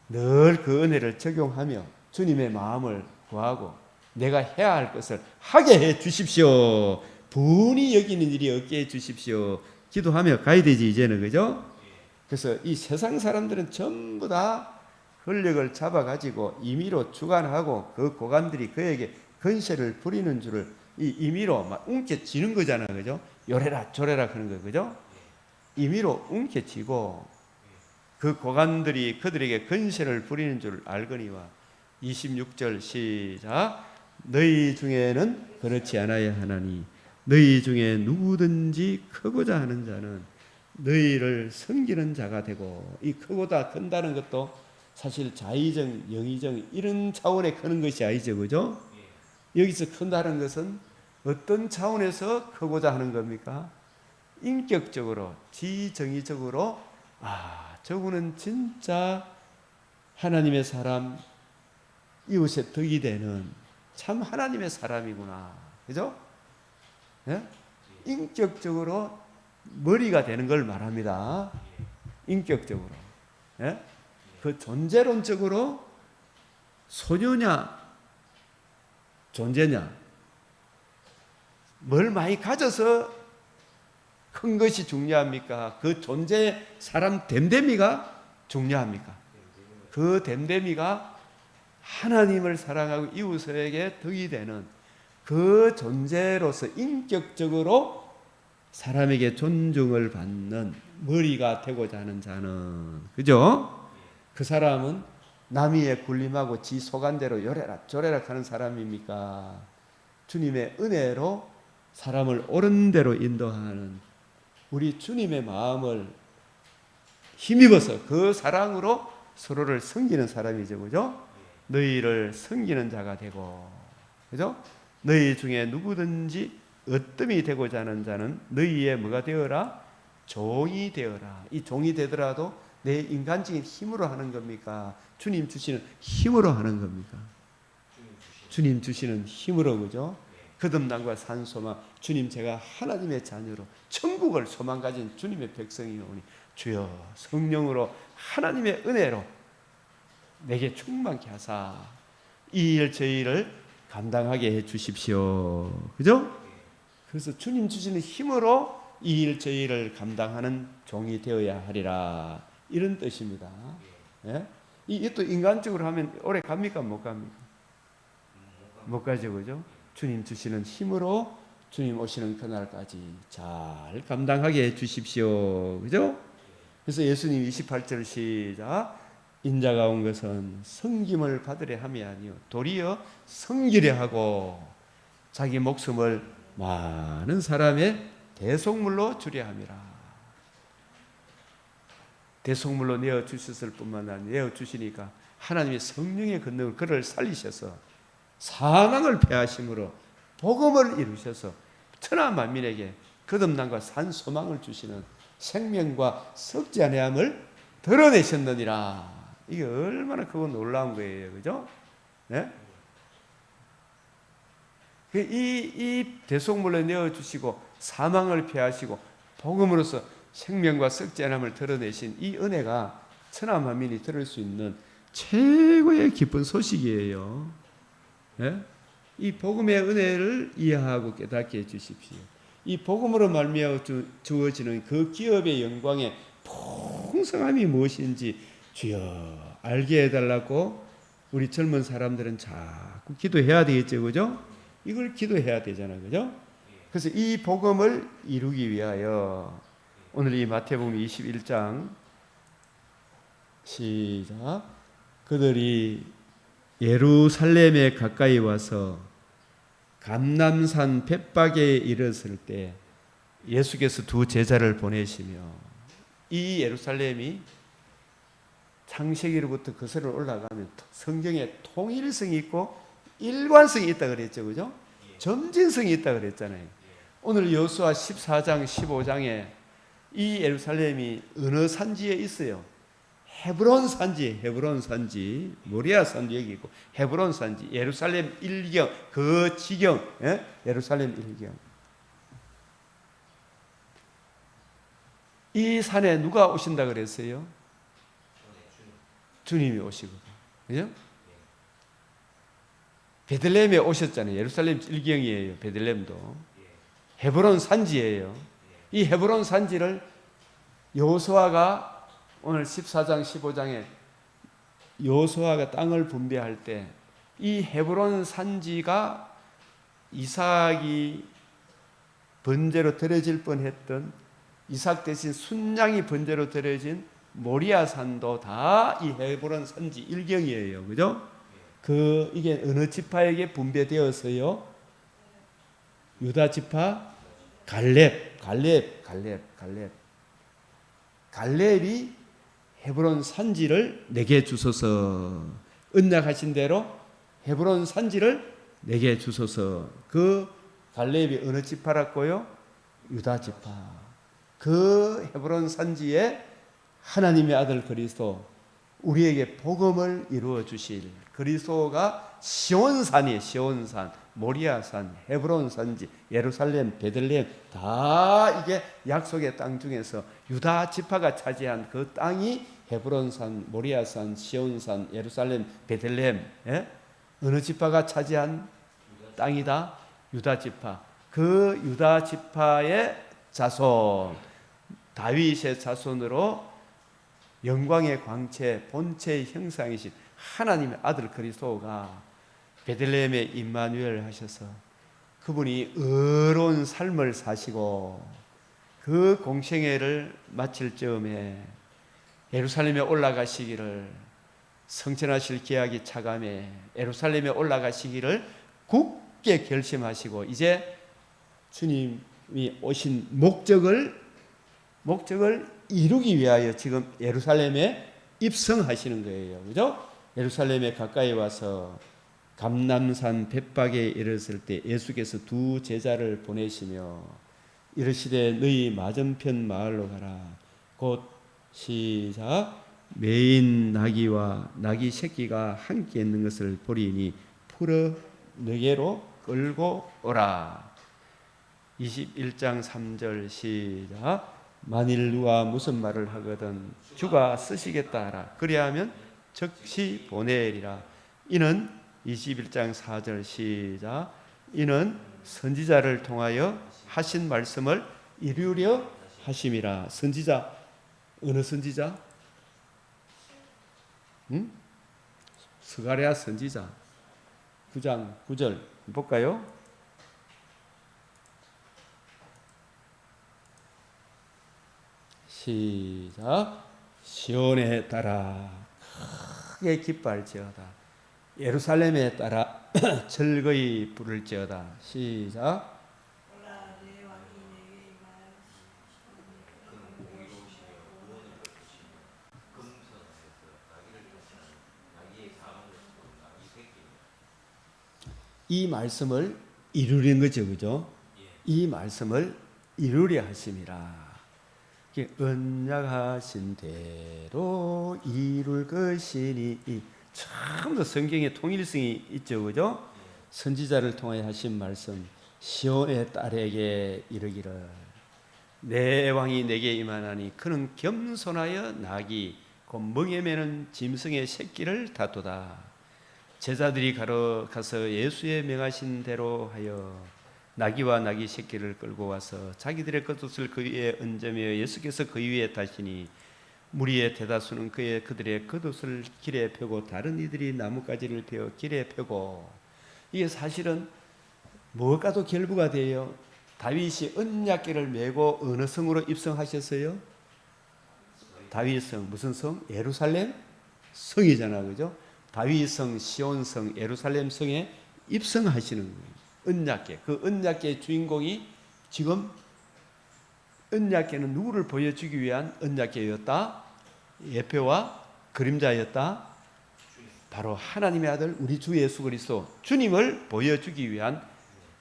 늘 그 은혜를 적용하며 주님의 마음을 구하고 내가 해야 할 것을 하게 해 주십시오. 분이 여기는 일이 없게 해 주십시오. 기도하며 가야 되지 이제는. 그죠? 그래서 이 세상 사람들은 전부 다 권력을 잡아가지고 임의로 주관하고 그 고관들이 그에게 건세를 부리는 줄을 이 임의로 막 움켜쥐는 거잖아. 그죠? 요래라 저래라 하는 거. 그죠? 임의로 움켜쥐고 그 고관들이 그들에게 건세를 부리는 줄 알거니와 26절 시작. 너희 중에는 그렇지 않아야 하나니 너희 중에 누구든지 크고자 하는 자는 너희를 섬기는 자가 되고, 이 크고다 큰다는 것도 사실 자의정, 영의정 이런 차원에 크는 것이 아니죠. 그죠? 여기서 큰다는 것은 어떤 차원에서 크고자 하는 겁니까? 인격적으로, 지정의적으로 저분은 진짜 하나님의 사람, 이웃의 덕이 되는 참 하나님의 사람이구나. 그죠? 예? 인격적으로 머리가 되는 걸 말합니다. 인격적으로. 예? 그 존재론적으로 소유냐, 존재냐, 뭘 많이 가져서 큰 것이 중요합니까? 그 존재 사람 됨됨이가 중요합니까? 그 됨됨이가 하나님을 사랑하고 이웃에게 덕이 되는 그 존재로서 인격적으로 사람에게 존중을 받는 머리가 되고자 하는 자는, 그죠? 그 사람은 남이에 군림하고 지 소간대로 요래라 저래라 하는 사람입니까? 주님의 은혜로 사람을 옳은 대로 인도하는 우리 주님의 마음을 힘입어서 그 사랑으로 서로를 섬기는 사람이죠. 그죠? 너희를 섬기는 자가 되고, 그죠? 너희 중에 누구든지 으뜸이 되고자 하는 자는 너희의 뭐가 되어라? 종이 되어라. 이 종이 되더라도 내 인간적인 힘으로 하는 겁니까? 주님 주시는 힘으로 하는 겁니까? 주님 주시는 힘으로. 그죠? 거듭남과 산 소망, 주님 제가 하나님의 자녀로 천국을 소망 가진 주님의 백성이오니 주여 성령으로 하나님의 은혜로 내게 충만케 하사 이 일 저희를 감당하게 해 주십시오. 그죠? 그래서 주님 주시는 힘으로 이 일 저희를 감당하는 종이 되어야 하리라, 이런 뜻입니다. 예? 이게 또 인간적으로 하면 오래 갑니까? 못 갑니까? 못 가죠. 그죠? 주님 주시는 힘으로 주님 오시는 그날까지 잘 감당하게 해 주십시오. 그죠? 그래서 예수님 28절 시작. 인자가 온 것은 섬김을 받으려 함이 아니요 도리어 섬기려 하고 자기 목숨을 많은 사람의 대속물로 주려 함이라. 대속물로 내어 주셨을 뿐만 아니라 내어 주시니까 하나님의 성령의 권능을 그를 살리셔서 사망을 패하심으로 복음을 이루셔서 천하 만민에게 거듭남과 산 소망을 주시는 생명과 썩지 아니함을 드러내셨느니라. 이게 얼마나 크고 놀라운 거예요, 그죠? 네? 이 대속물로 내어주시고 사망을 피하시고 복음으로써 생명과 썩지 않음을 드러내신 이 은혜가 천하 만민이 들을 수 있는 최고의 기쁜 소식이에요. 네? 이 복음의 은혜를 이해하고 깨닫게 해주십시오. 이 복음으로 말미암아 주어지는 그 기업의 영광의 풍성함이 무엇인지 주여 알게 해달라고 우리 젊은 사람들은 자꾸 기도해야 되겠죠, 그죠? 이걸 기도해야 되잖아요, 그죠? 그래서 이 복음을 이루기 위하여 오늘 이 마태복음 21장 시작. 그들이 예루살렘에 가까이 와서 감람산 벳박에 이르렀을 때 예수께서 두 제자를 보내시며, 이 예루살렘이 창세기로부터 거슬러 올라가면 성경에 통일성이 있고 일관성이 있다 그랬죠, 그죠? 점진성이 있다 그랬잖아요. 오늘 여호수아 14장 15장에 이 예루살렘이 어느 산지에 있어요? 헤브론 산지, 모리아 산지 여기 있고 헤브론 산지, 예루살렘 일경, 그 지경, 예루살렘 일경. 이 산에 누가 오신다 그랬어요? 주님이 오시고, 그죠? 베들레헴에 오셨잖아요. 예루살렘 일경이에요. 베들레헴도 헤브론 산지예요. 이 헤브론 산지를 여호수아가 오늘 14장 15장에 여호수아가 땅을 분배할 때 이 헤브론 산지가 이삭이 번제로 드려질 뻔했던, 이삭 대신 순양이 번제로 드려진 모리아 산도 다 이 헤브론 산지 일경이에요. 그죠? 이게 어느 지파에게 분배되어서요? 유다 지파 갈렙이 헤브론 산지를 내게 주소서. 언약하신 대로 헤브론 산지를 내게 주소서. 그 갈렙이 어느 지파라고요? 유다 지파. 그 헤브론 산지에 하나님의 아들 그리스도, 우리에게 복음을 이루어 주실 그리스도가 시온산이에요. 시온산, 모리아산, 헤브론 산지, 예루살렘, 베들레헴 다 이게 약속의 땅 중에서 유다 지파가 차지한 그 땅이 헤브론산, 모리아산, 시온산, 예루살렘, 베들레헴, 어느 지파가 차지한 땅이다? 유다 지파. 그 유다 지파의 자손, 다윗의 자손으로 영광의 광채, 본체의 형상이신 하나님의 아들 그리스도가 베들레헴에 임마누엘 하셔서 그분이 의로운 삶을 사시고 그 공생애를 마칠 즈음에 예루살렘에 올라가시기를, 성천하실 계약이 차감해 예루살렘에 올라가시기를 굳게 결심하시고 이제 주님이 오신 목적을 이루기 위하여 지금 예루살렘에 입성하시는 거예요. 그죠? 예루살렘에 가까이 와서 감람산 벳박에 이르렀을 때 예수께서 두 제자를 보내시며 이르시되 너희 맞은편 마을로 가라. 곧 시작. 매인 나귀와 나귀 새끼가 함께 있는 것을 보리니 풀어 너게로 끌고 오라. 21장 3절 시작. 만일 누가 무슨 말을 하거든 주가 쓰시겠다 하라. 그리하면 즉시 보내리라. 이는 21장 4절 시작. 이는 선지자를 통하여 하신 말씀을 이루려 하심이라. 선지자, 어느 선지자? 스가랴 선지자 9장 9절 볼까요? 시작. 시온에 따라 크게 기뻐할지어다. 예루살렘에 따라 즐거이 부를지어다. 시작. 이 말씀을 이루는 거죠, 그죠? 이 말씀을 이루려 하심이라. 언약하신 대로 이룰 것이니. 참도 성경에 통일성이 있죠, 그죠? 선지자를 통해 하신 말씀, 시온의 딸에게 이르기를 내 왕이 내게 임하나니 그는 겸손하여 나귀 곧 멍에 매는 짐승의 새끼를 다투다. 제자들이 가서 예수의 명하신 대로 하여 나귀와 나귀 새끼를 끌고 와서 자기들의 겉옷을 그 위에 얹으며 예수께서 그 위에 타시니 무리의 대다수는 그들의 겉옷을 길에 펴고 다른 이들이 나뭇가지를 베어 길에 펴고. 이게 사실은 무엇과도 결부가 돼요. 다윗이 언약궤를 메고 어느 성으로 입성하셨어요? 다윗성. 무슨 성? 예루살렘 성이잖아, 그죠? 다윗성, 시온성, 예루살렘 성에 입성하시는 거예요. 언약궤. 그 언약궤의 주인공이 지금 언약궤는 누구를 보여주기 위한 언약궤였다? 예표와 그림자였다? 바로 하나님의 아들 우리 주 예수 그리스도 주님을 보여주기 위한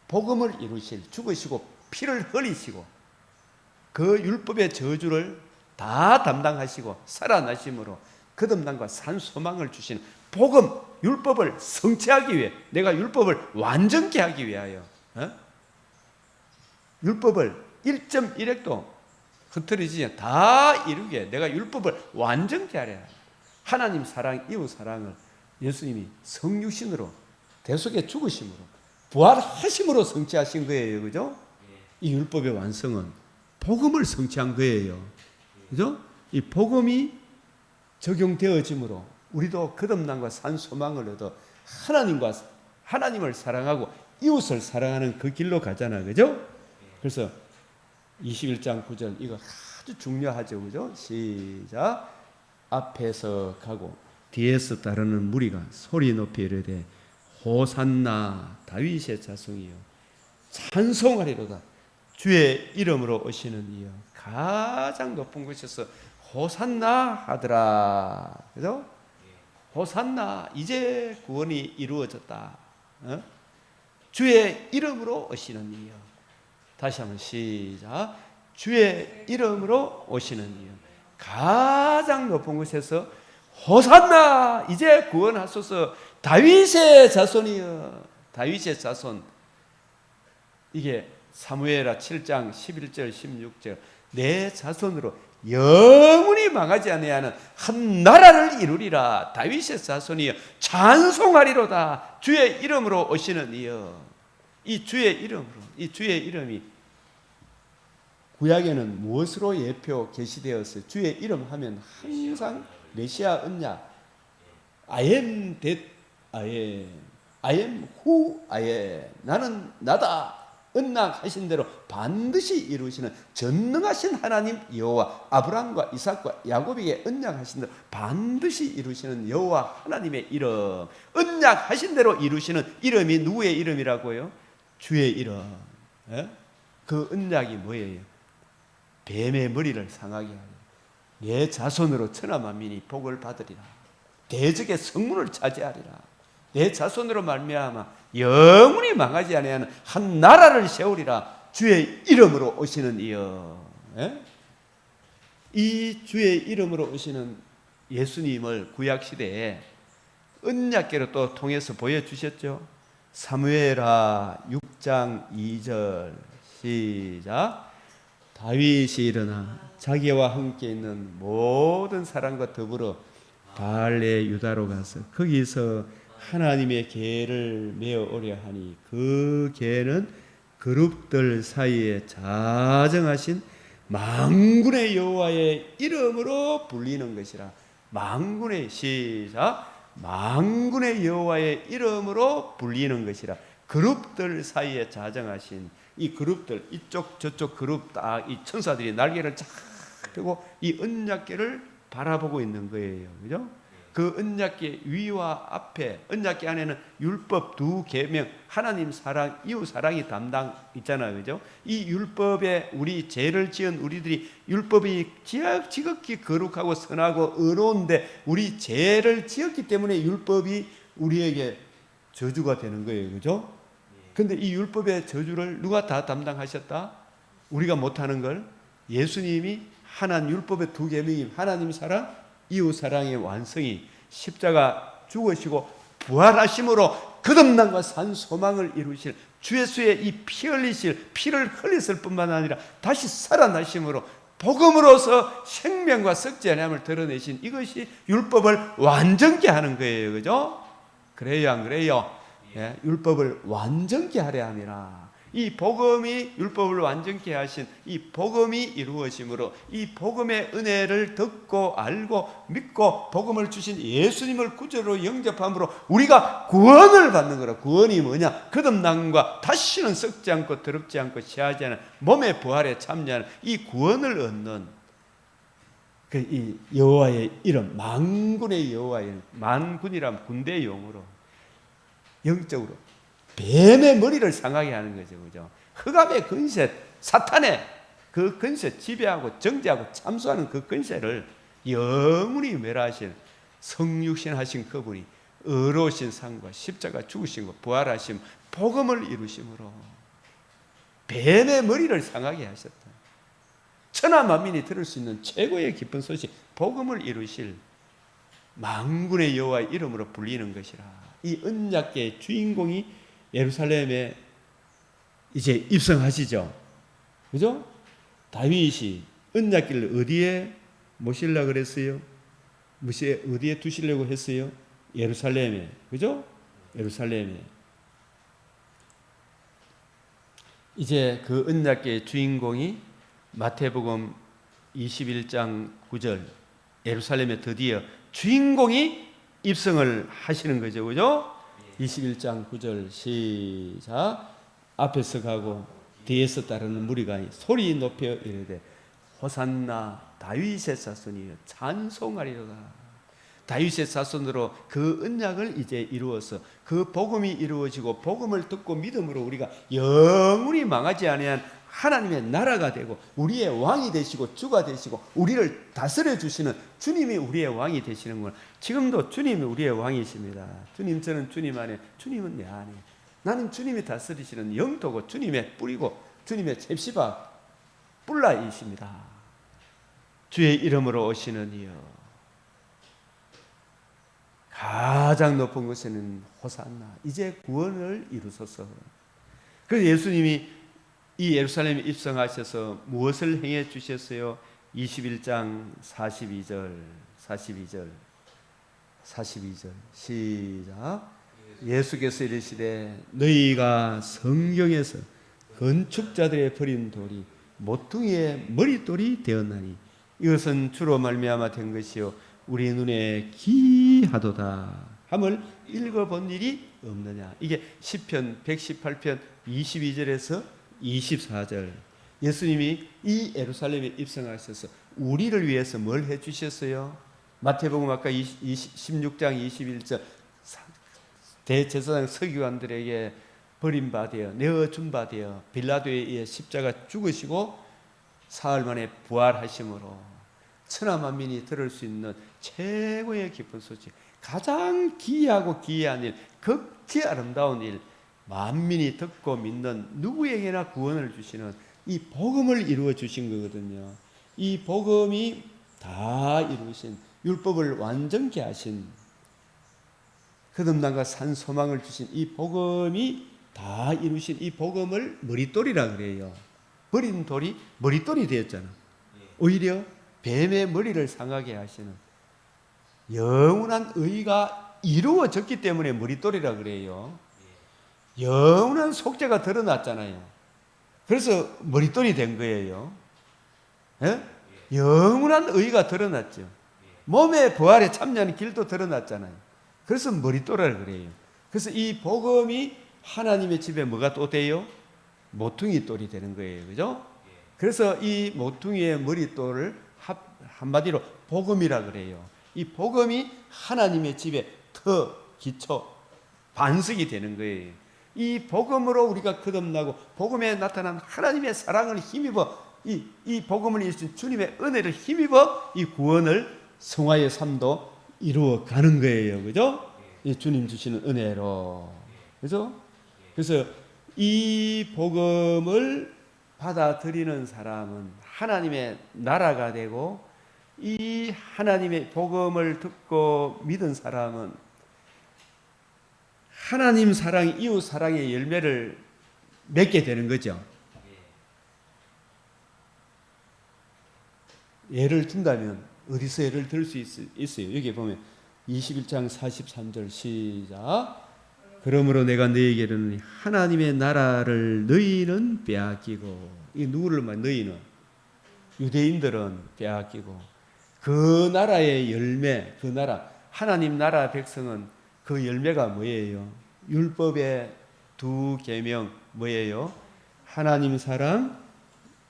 복음을 이루실, 죽으시고 피를 흘리시고 그 율법의 저주를 다 담당하시고 살아나심으로 거듭남과 산 소망을 주시는 복음, 율법을 성취하기 위해, 내가 율법을 완전케 하기 위하여, 율법을 1.1획도 흐트러지지 다 이루게 내가 율법을 완전케 하려. 하나님 사랑, 이웃 사랑을 예수님이 성육신으로 대속에 죽으심으로 부활하심으로 성취하신 거예요, 그죠? 이 율법의 완성은 복음을 성취한 거예요, 그죠? 이 복음이 적용되어짐으로 우리도 거듭남과 산 소망을 얻어 하나님을 사랑하고 이웃을 사랑하는 그 길로 가잖아, 그죠? 그래서 21장 9절 이거 아주 중요하죠, 그죠? 시작. 앞에서 가고 뒤에서 따르는 무리가 소리 높이 이르되 호산나 다윗의 자손이여 찬송하리로다. 주의 이름으로 오시는 이여. 가장 높은 곳에서 호산나 하더라, 그죠? 호산나, 이제 구원이 이루어졌다. 주의 이름으로 오시는 이여. 다시 한번 시작. 주의 이름으로 오시는 이여. 가장 높은 곳에서 호산나, 이제 구원하소서. 다윗의 자손이여. 다윗의 자손. 이게 사무엘하 7장 11절 16절 내 자손으로 영원히 망하지 아니하는 한 나라를 이루리라. 다윗의 자손이여 찬송하리로다. 주의 이름으로 오시는 이여. 이 주의 이름으로, 이 주의 이름이 구약에는 무엇으로 예표 계시되었어요? 주의 이름 하면 항상 메시아 언약, I am that I am, I am who I am, 나는 나다. 언약하신 대로 반드시 이루시는 전능하신 하나님 여호와, 아브라함과 이삭과 야곱에게 언약하신 대로 반드시 이루시는 여호와 하나님의 이름, 언약하신 대로 이루시는 이름이 누구의 이름이라고요? 주의 이름. 그 언약이 뭐예요? 뱀의 머리를 상하게 하리라. 내 자손으로 천하 만민이 복을 받으리라. 대적의 성문을 차지하리라. 내 자손으로 말미암아 영원히 망하지 아니하는 한 나라를 세우리라. 주의 이름으로 오시는 이여. 이 주의 이름으로 오시는 예수님을 구약시대에 언약궤로 또 통해서 보여주셨죠. 사무엘하 6장 2절 시작. 다윗이 일어나 자기와 함께 있는 모든 사람과 더불어 발레 유다로 가서 거기서 하나님의 궤를 메어 오려 하니 그 궤는 그룹들 사이에 자정하신 만군의 여호와의 이름으로 불리는 것이라. 만군의 시작. 만군의 여호와의 이름으로 불리는 것이라. 그룹들 사이에 자정하신 이 그룹들, 이쪽 저쪽 그룹 딱 이 천사들이 날개를 쫙 펴고 이 언약궤를 바라보고 있는 거예요, 그죠? 그 언약궤 위와 앞에, 언약궤 안에는 율법 두 계명, 하나님 사랑, 이웃 사랑이 담당 있잖아요, 그죠? 이 율법에 우리 죄를 지은 우리들이 율법이 지극히 거룩하고 선하고 의로운데 우리 죄를 지었기 때문에 율법이 우리에게 저주가 되는 거예요, 그죠? 근데 이 율법의 저주를 누가 다 담당하셨다? 우리가 못하는 걸 예수님이 하나님 율법의 두 계명이 하나님 사랑, 이웃 사랑의 완성이 십자가 죽으시고 부활하심으로 거듭남과 산 소망을 이루실 주 예수의 이 피 흘리실 피를 흘렸을 뿐만 아니라 다시 살아나심으로 복음으로서 생명과 썩지 아니함을 드러내신 이것이 율법을 완전케 하는 거예요. 그죠? 그래요, 안 그래요? 예, 율법을 완전케 하려 함이라. 이 복음이 율법을 완전케 하신 이 복음이 이루어짐으로 이 복음의 은혜를 듣고 알고 믿고 복음을 주신 예수님을 구주로 영접함으로 우리가 구원을 받는 거라. 구원이 뭐냐? 거듭남과 다시는 썩지 않고 더럽지 않고 시하지 않은 몸의 부활에 참여하는 이 구원을 얻는 그 이 여호와의 이름, 만군의 여호와의 이름, 만군이란 군대의 용어로 영적으로 뱀의 머리를 상하게 하는 거죠. 그죠? 흑암의 근세, 사탄의 그 근세, 지배하고 정죄하고 참수하는 그 근세를 영원히 멸하신 성육신 하신 그분이 의로우신 상과 십자가 죽으신 것, 부활하심, 복음을 이루심으로 뱀의 머리를 상하게 하셨다. 천하 만민이 들을 수 있는 최고의 기쁜 소식, 복음을 이루실 만군의 여호와의 이름으로 불리는 것이라. 이 언약궤의 주인공이 예루살렘에 이제 입성하시죠. 그죠? 다윗이 언약궤를 어디에 모시려고 그랬어요? 어디에 두시려고 했어요? 예루살렘에. 그죠? 예루살렘에. 이제 그 언약궤의 주인공이 마태복음 21장 9절 예루살렘에 드디어 주인공이 입성을 하시는 거죠. 그죠? 21장 9절 시작. 앞에서 가고 뒤에서 따르는 무리가 소리 높여 이르되 호산나 다윗의 자손이여 찬송하리로다. 다윗의 자손으로 그 언약을 이제 이루어서 그 복음이 이루어지고 복음을 듣고 믿음으로 우리가 영원히 망하지 아니한 하나님의 나라가 되고 우리의 왕이 되시고 주가 되시고 우리를 다스려 주시는 주님이 우리의 왕이 되시는 걸 지금도 주님이 우리의 왕이십니다. 주님, 저는 주님 안에, 주님은 내 안에. 나는 주님이 다스리시는 영토고 주님의 뿌리고 주님의 잽시바 뿔라이십니다. 주의 이름으로 오시는 이여 가장 높은 곳에는 호산나. 이제 구원을 이루소서. 그래서 예수님이 이 예루살렘에 입성하셔서 무엇을 행해 주셨어요? 21장 42절 시작. 예수께서 이르시되 너희가 성경에서 건축자들의 버린 돌이 모퉁이의 머릿돌이 되었나니 이것은 주로 말미암아 된 것이요 우리 눈에 기하도다 함을 읽어본 일이 없느냐. 이게 시편 118편 22절에서 24절. 예수님이 이 예루살렘에 입성하셔서 우리를 위해서 뭘 해주셨어요? 마태복음 아까 16장 21절 대제사장 서기관들에게 버림받아 내어준 바 되어 빌라도에 의해 십자가 죽으시고 사흘 만에 부활하심으로 천하 만민이 들을 수 있는 최고의 기쁜 소식, 가장 기이하고 기이한 일, 극히 아름다운 일, 만민이 듣고 믿는 누구에게나 구원을 주시는 이 복음을 이루어 주신 거거든요. 이 복음이 다 이루신, 율법을 완전케 하신, 거듭남과 산 소망을 주신 이 복음이 다 이루신 이 복음을 머릿돌이라 그래요. 버린 돌이 머릿돌이 되었잖아. 오히려 뱀의 머리를 상하게 하시는 영원한 의가 이루어졌기 때문에 머릿돌이라 그래요. 영원한 속죄가 드러났잖아요. 그래서 머릿돌이 된 거예요. 예? 영원한 의가 드러났죠. 몸의 부활에 참여하는 길도 드러났잖아요. 그래서 머릿돌이라 그래요. 그래서 이 복음이 하나님의 집에 뭐가 또 돼요? 모퉁이 돌이 되는 거예요. 그죠? 그래서 이 모퉁이의 머릿돌을 한마디로 복음이라 그래요. 이 복음이 하나님의 집에 터, 기초, 반석이 되는 거예요. 이 복음으로 우리가 거듭나고 복음에 나타난 하나님의 사랑을 힘입어 이 복음을 이루신 주님의 은혜를 힘입어 이 구원을 성화의 삶도 이루어 가는 거예요. 그죠? 이 주님 주시는 은혜로. 그죠? 그래서 이 복음을 받아들이는 사람은 하나님의 나라가 되고, 이 하나님의 복음을 듣고 믿은 사람은 하나님 사랑, 이웃 사랑의 열매를 맺게 되는 거죠. 예를 든다면 어디서 예를 들 수 있어요? 여기 보면 21장 43절 시작. 그러므로 내가 너희에게 이르노니 하나님의 나라를 너희는 빼앗기고, 이 누구를 말? 너희는 유대인들은 빼앗기고, 그 나라의 열매, 그 나라 하나님 나라 백성은 그 열매가 뭐예요? 율법의 두 계명 뭐예요? 하나님 사랑,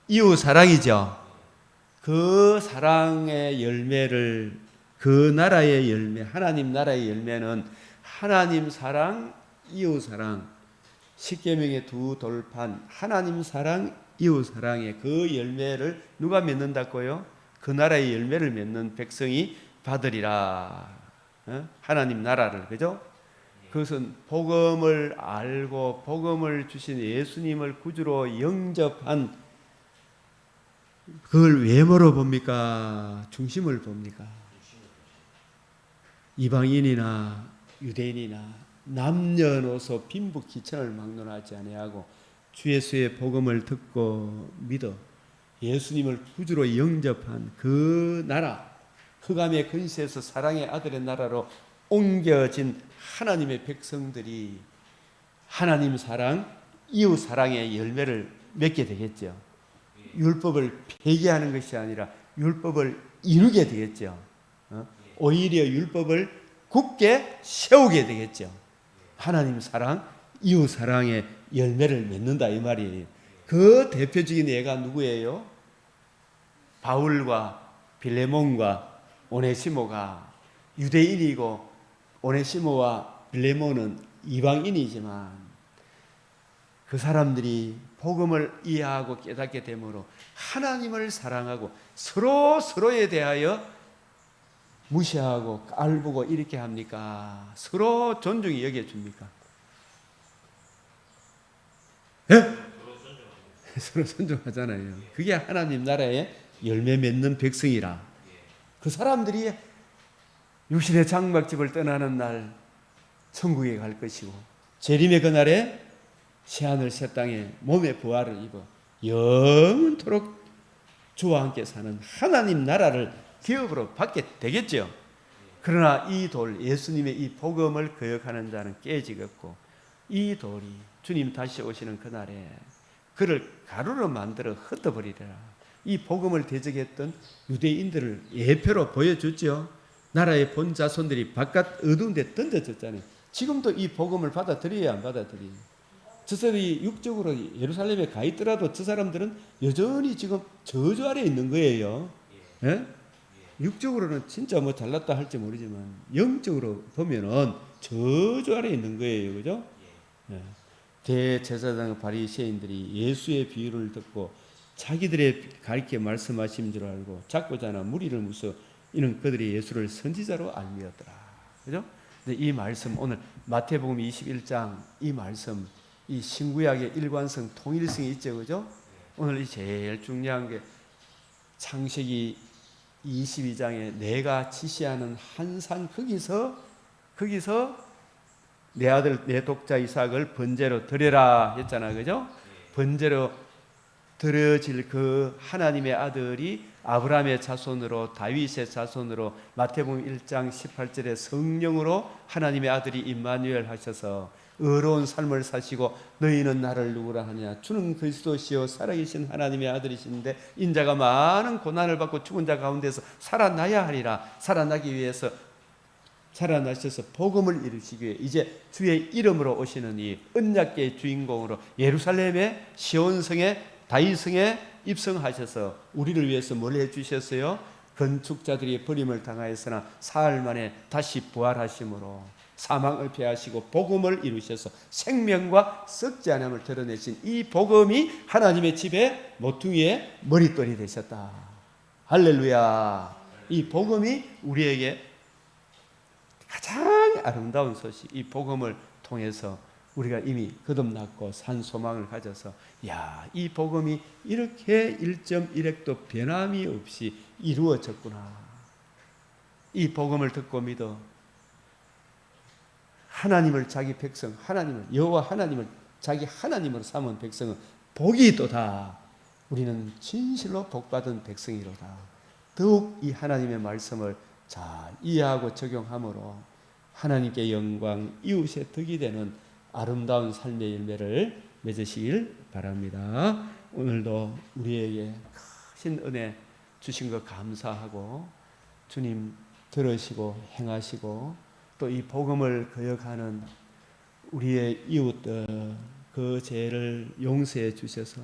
이웃 사랑이죠. 그 사랑의 열매를, 그 나라의 열매, 하나님 나라의 열매는 하나님 사랑, 이웃 사랑, 십계명의 두 돌판, 하나님 사랑, 이웃 사랑의 그 열매를 누가 맺는다고요? 그 나라의 열매를 맺는 백성이 받으리라. 하나님 나라를, 그죠? 그것은 복음을 알고 복음을 주신 예수님을 구주로 영접한, 그걸 외모로 봅니까? 중심을 봅니까? 이방인이나 유대인이나 남녀노소 빈부귀천을 막론하지 아니하고 주 예수의 복음을 듣고 믿어 예수님을 구주로 영접한 그 나라, 흑암의 근시에서 사랑의 아들의 나라로 옮겨진 하나님의 백성들이 하나님 사랑, 이웃 사랑의 열매를 맺게 되겠죠. 율법을 폐기하는 것이 아니라 율법을 이루게 되겠죠. 오히려 율법을 굳게 세우게 되겠죠. 하나님 사랑, 이웃 사랑의 열매를 맺는다 이 말이에요. 그 대표적인 예가 누구예요? 바울과 빌레몬과 오네시모가 유대인이고, 오네시모와 빌레몬은 이방인이지만 그 사람들이 복음을 이해하고 깨닫게 되므로 하나님을 사랑하고 서로에 대하여 무시하고 깔보고 이렇게 합니까? 서로 존중히 여겨줍니까? 예? 서로 존중하잖아요. 그게 하나님 나라의 열매 맺는 백성이라. 그 사람들이 육신의 장막집을 떠나는 날 천국에 갈 것이고, 재림의 그날에 새하늘 새 땅에 몸의 부활을 입어 영원토록 주와 함께 사는 하나님 나라를 기업으로 받게 되겠죠. 그러나 이 돌, 예수님의 이 복음을 거역하는 자는 깨지겠고, 이 돌이 주님 다시 오시는 그날에 그를 가루로 만들어 흩어버리리라. 이 복음을 대적했던 유대인들을 예표로 보여줬죠. 나라의 본 자손들이 바깥 어두운 데 던져졌잖아요. 지금도 이 복음을 받아들여야 안 받아들여요. 저 사람이 육적으로 예루살렘에 가 있더라도 저 사람들은 여전히 지금 저주 아래 있는 거예요. 예? 육적으로는 진짜 뭐 잘났다 할지 모르지만 영적으로 보면은 저주 아래 있는 거예요. 그죠? 예. 대제사장 바리새인들이 예수의 비유를 듣고 자기들의 가르쳐 말씀하신 줄 알고 작고자나 무리를 무서 이는 그들이 예수를 선지자로 알미었더라. 그죠? 근데 이 말씀 오늘 마태복음 21장 이 말씀, 이 신구약의 일관성, 통일성이 있죠. 그죠? 오늘 이 제일 중요한 게 창세기 22장에 내가 지시하는 한 산 거기서 내 아들 내 독자 이삭을 번제로 드려라 했잖아. 그죠? 번제로 드려질 그 하나님의 아들이 아브라함의 자손으로 다윗의 자손으로 마태복음 1장 18절에 성령으로 하나님의 아들이 임마누엘 하셔서 의로운 삶을 사시고 너희는 나를 누구라 하냐 주는 그리스도시요 살아계신 하나님의 아들이신데 인자가 많은 고난을 받고 죽은 자 가운데서 살아나야 하리라. 살아나기 위해서 살아나셔서 복음을 이루시기 위해 이제 주의 이름으로 오시는 이 언약궤의 주인공으로 예루살렘의 시온성에 다윗성에 입성하셔서 우리를 위해서 뭘 해주셨어요? 건축자들이 버림을 당하였으나 사흘 만에 다시 부활하심으로 사망을 패하시고 복음을 이루셔서 생명과 썩지 않음을 드러내신 이 복음이 하나님의 집에 모퉁이의 머릿돌이 되셨다. 할렐루야. 이 복음이 우리에게 가장 아름다운 소식, 이 복음을 통해서 우리가 이미 거듭났고 산 소망을 가져서 야, 이 복음이 이렇게 1.1핵도 변함이 없이 이루어졌구나. 이 복음을 듣고 믿어 하나님을 자기 백성, 하나님을 여호와 하나님을 자기 하나님으로 삼은 백성은 복이 있도다. 우리는 진실로 복받은 백성이로다. 더욱 이 하나님의 말씀을 잘 이해하고 적용함으로 하나님께 영광, 이웃의 덕이 되는 아름다운 삶의 열매를 맺으시길 바랍니다. 오늘도 우리에게 크신 은혜 주신 것 감사하고 주님 들으시고 행하시고 또 이 복음을 거역하는 우리의 이웃들 그 죄를 용서해 주셔서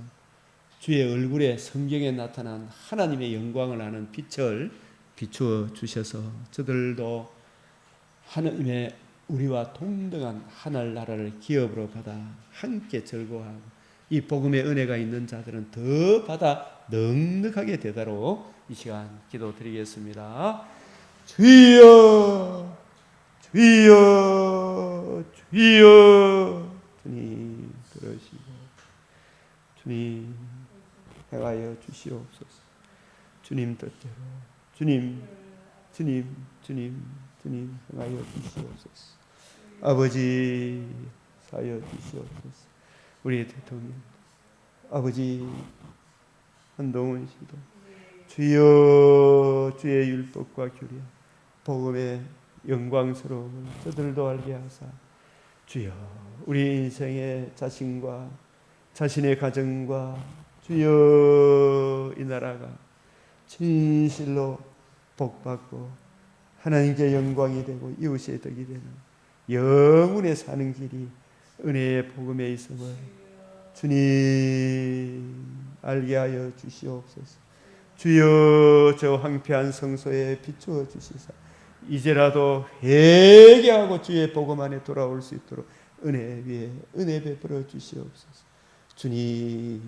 주의 얼굴에 성경에 나타난 하나님의 영광을 아는 빛을 비추어 주셔서 저들도 하나님의 우리와 동등한 하늘나라를 기업으로 받아 함께 즐거워하고 이 복음의 은혜가 있는 자들은 더 받아 넉넉하게 되도록 이 시간 기도드리겠습니다. 주여 주여 주여. 주님 들으시고 주님 행하여 주시옵소서. 주님 뜻대로 주님 행하여 주시옵소서. 아버지 사여 주시옵소서. 우리 대통령 아버지 한동훈 씨도 주여 주의 율법과 규례 복음의 영광스러움을 저들도 알게 하사 주여 우리 인생의 자신과 자신의 가정과 주여 이 나라가 진실로 복받고 하나님께 영광이 되고 이웃의 덕이 되는 영원에 사는 길이 은혜의 복음에 있음을 주님 알게 하여 주시옵소서. 주여 저 황폐한 성소에 비추어 주시사 이제라도 회개하고 주의 복음 안에 돌아올 수 있도록 은혜 위에 은혜 베풀어 주시옵소서. 주님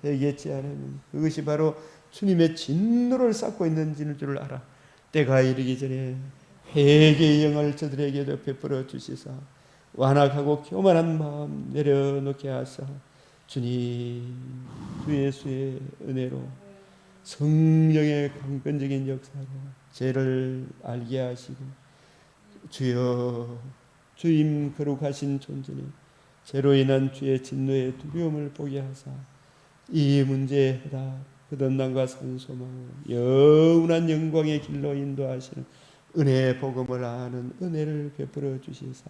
회개치 않으면 그것이 바로 주님의 진노를 쌓고 있는 줄 알아 때가 이르기 전에 회개의 영을 저들에게도 베풀어 주시사 완악하고 교만한 마음 내려놓게 하사 주님 주 예수의 은혜로 성령의 강권적인 역사로 죄를 알게 하시고 주여 주님 거룩하신 존재니 죄로 인한 주의 진노의 두려움을 보게 하사 이 문제의 해답 거듭남과 산소망으로 영원한 영광의 길로 인도하시는 은혜의 복음을 아는 은혜를 베풀어 주시사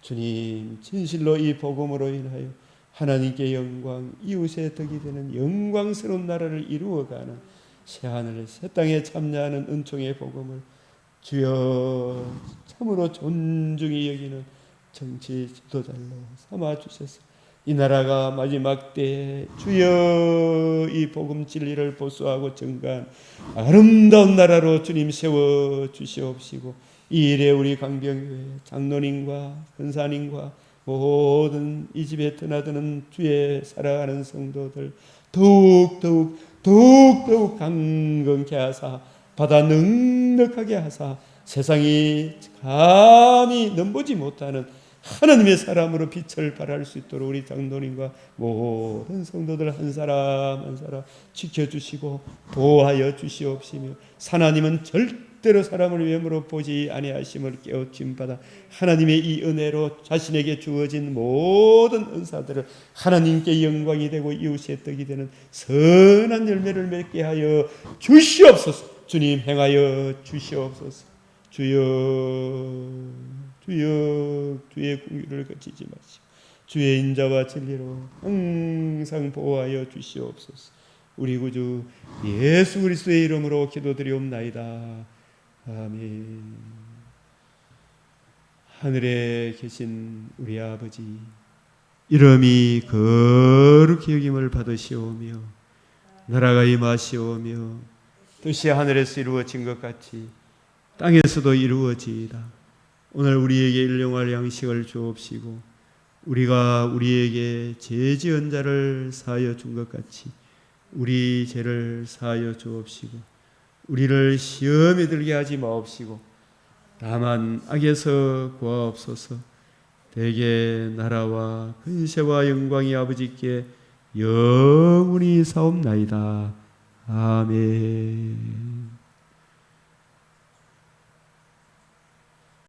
주님 진실로 이 복음으로 인하여 하나님께 영광 이웃의 덕이 되는 영광스러운 나라를 이루어가는 새하늘 새 땅에 참여하는 은총의 복음을 주여 참으로 존중히 여기는 정치 지도자로 삼아주셔서 이 나라가 마지막 때에 주여 이 복음 진리를 보수하고 증거한 아름다운 나라로 주님 세워주시옵시고 이 일에 우리 강병교회 장로님과 권사님과 모든 이 집에 드나드는 주의 살아가는 성도들 더욱 강건케 하사 받아 넉넉하게 하사 세상이 감히 넘보지 못하는 하나님의 사람으로 빛을 발할 수 있도록 우리 장로님과 모든 성도들 한 사람 한 사람 지켜주시고 보호하여 주시옵시며 하나님은 절대로 사람을 외모로 보지 아니하심을 깨우침 받아 하나님의 이 은혜로 자신에게 주어진 모든 은사들을 하나님께 영광이 되고 이웃의 떡이 되는 선한 열매를 맺게 하여 주시옵소서. 주님 행하여 주시옵소서. 주여 주의 공의를 거치지 마시고 주의 인자와 진리로 항상 보호하여 주시옵소서. 우리 구주 예수 그리스도의 이름으로 기도드리옵나이다. 아멘. 하늘에 계신 우리 아버지 이름이 거룩히 여김을 받으시오며 나라가 임하시오며 뜻이 하늘에서 이루어진 것 같이 땅에서도 이루어지이다. 오늘 우리에게 일용할 양식을 주옵시고 우리가 우리에게 죄 지은 자를 사하여 준 것 같이 우리 죄를 사하여 주옵시고 우리를 시험에 들게 하지 마옵시고 다만 악에서 구하옵소서. 대개 나라와 근세와 영광이 아버지께 영원히 사옵나이다. 아멘.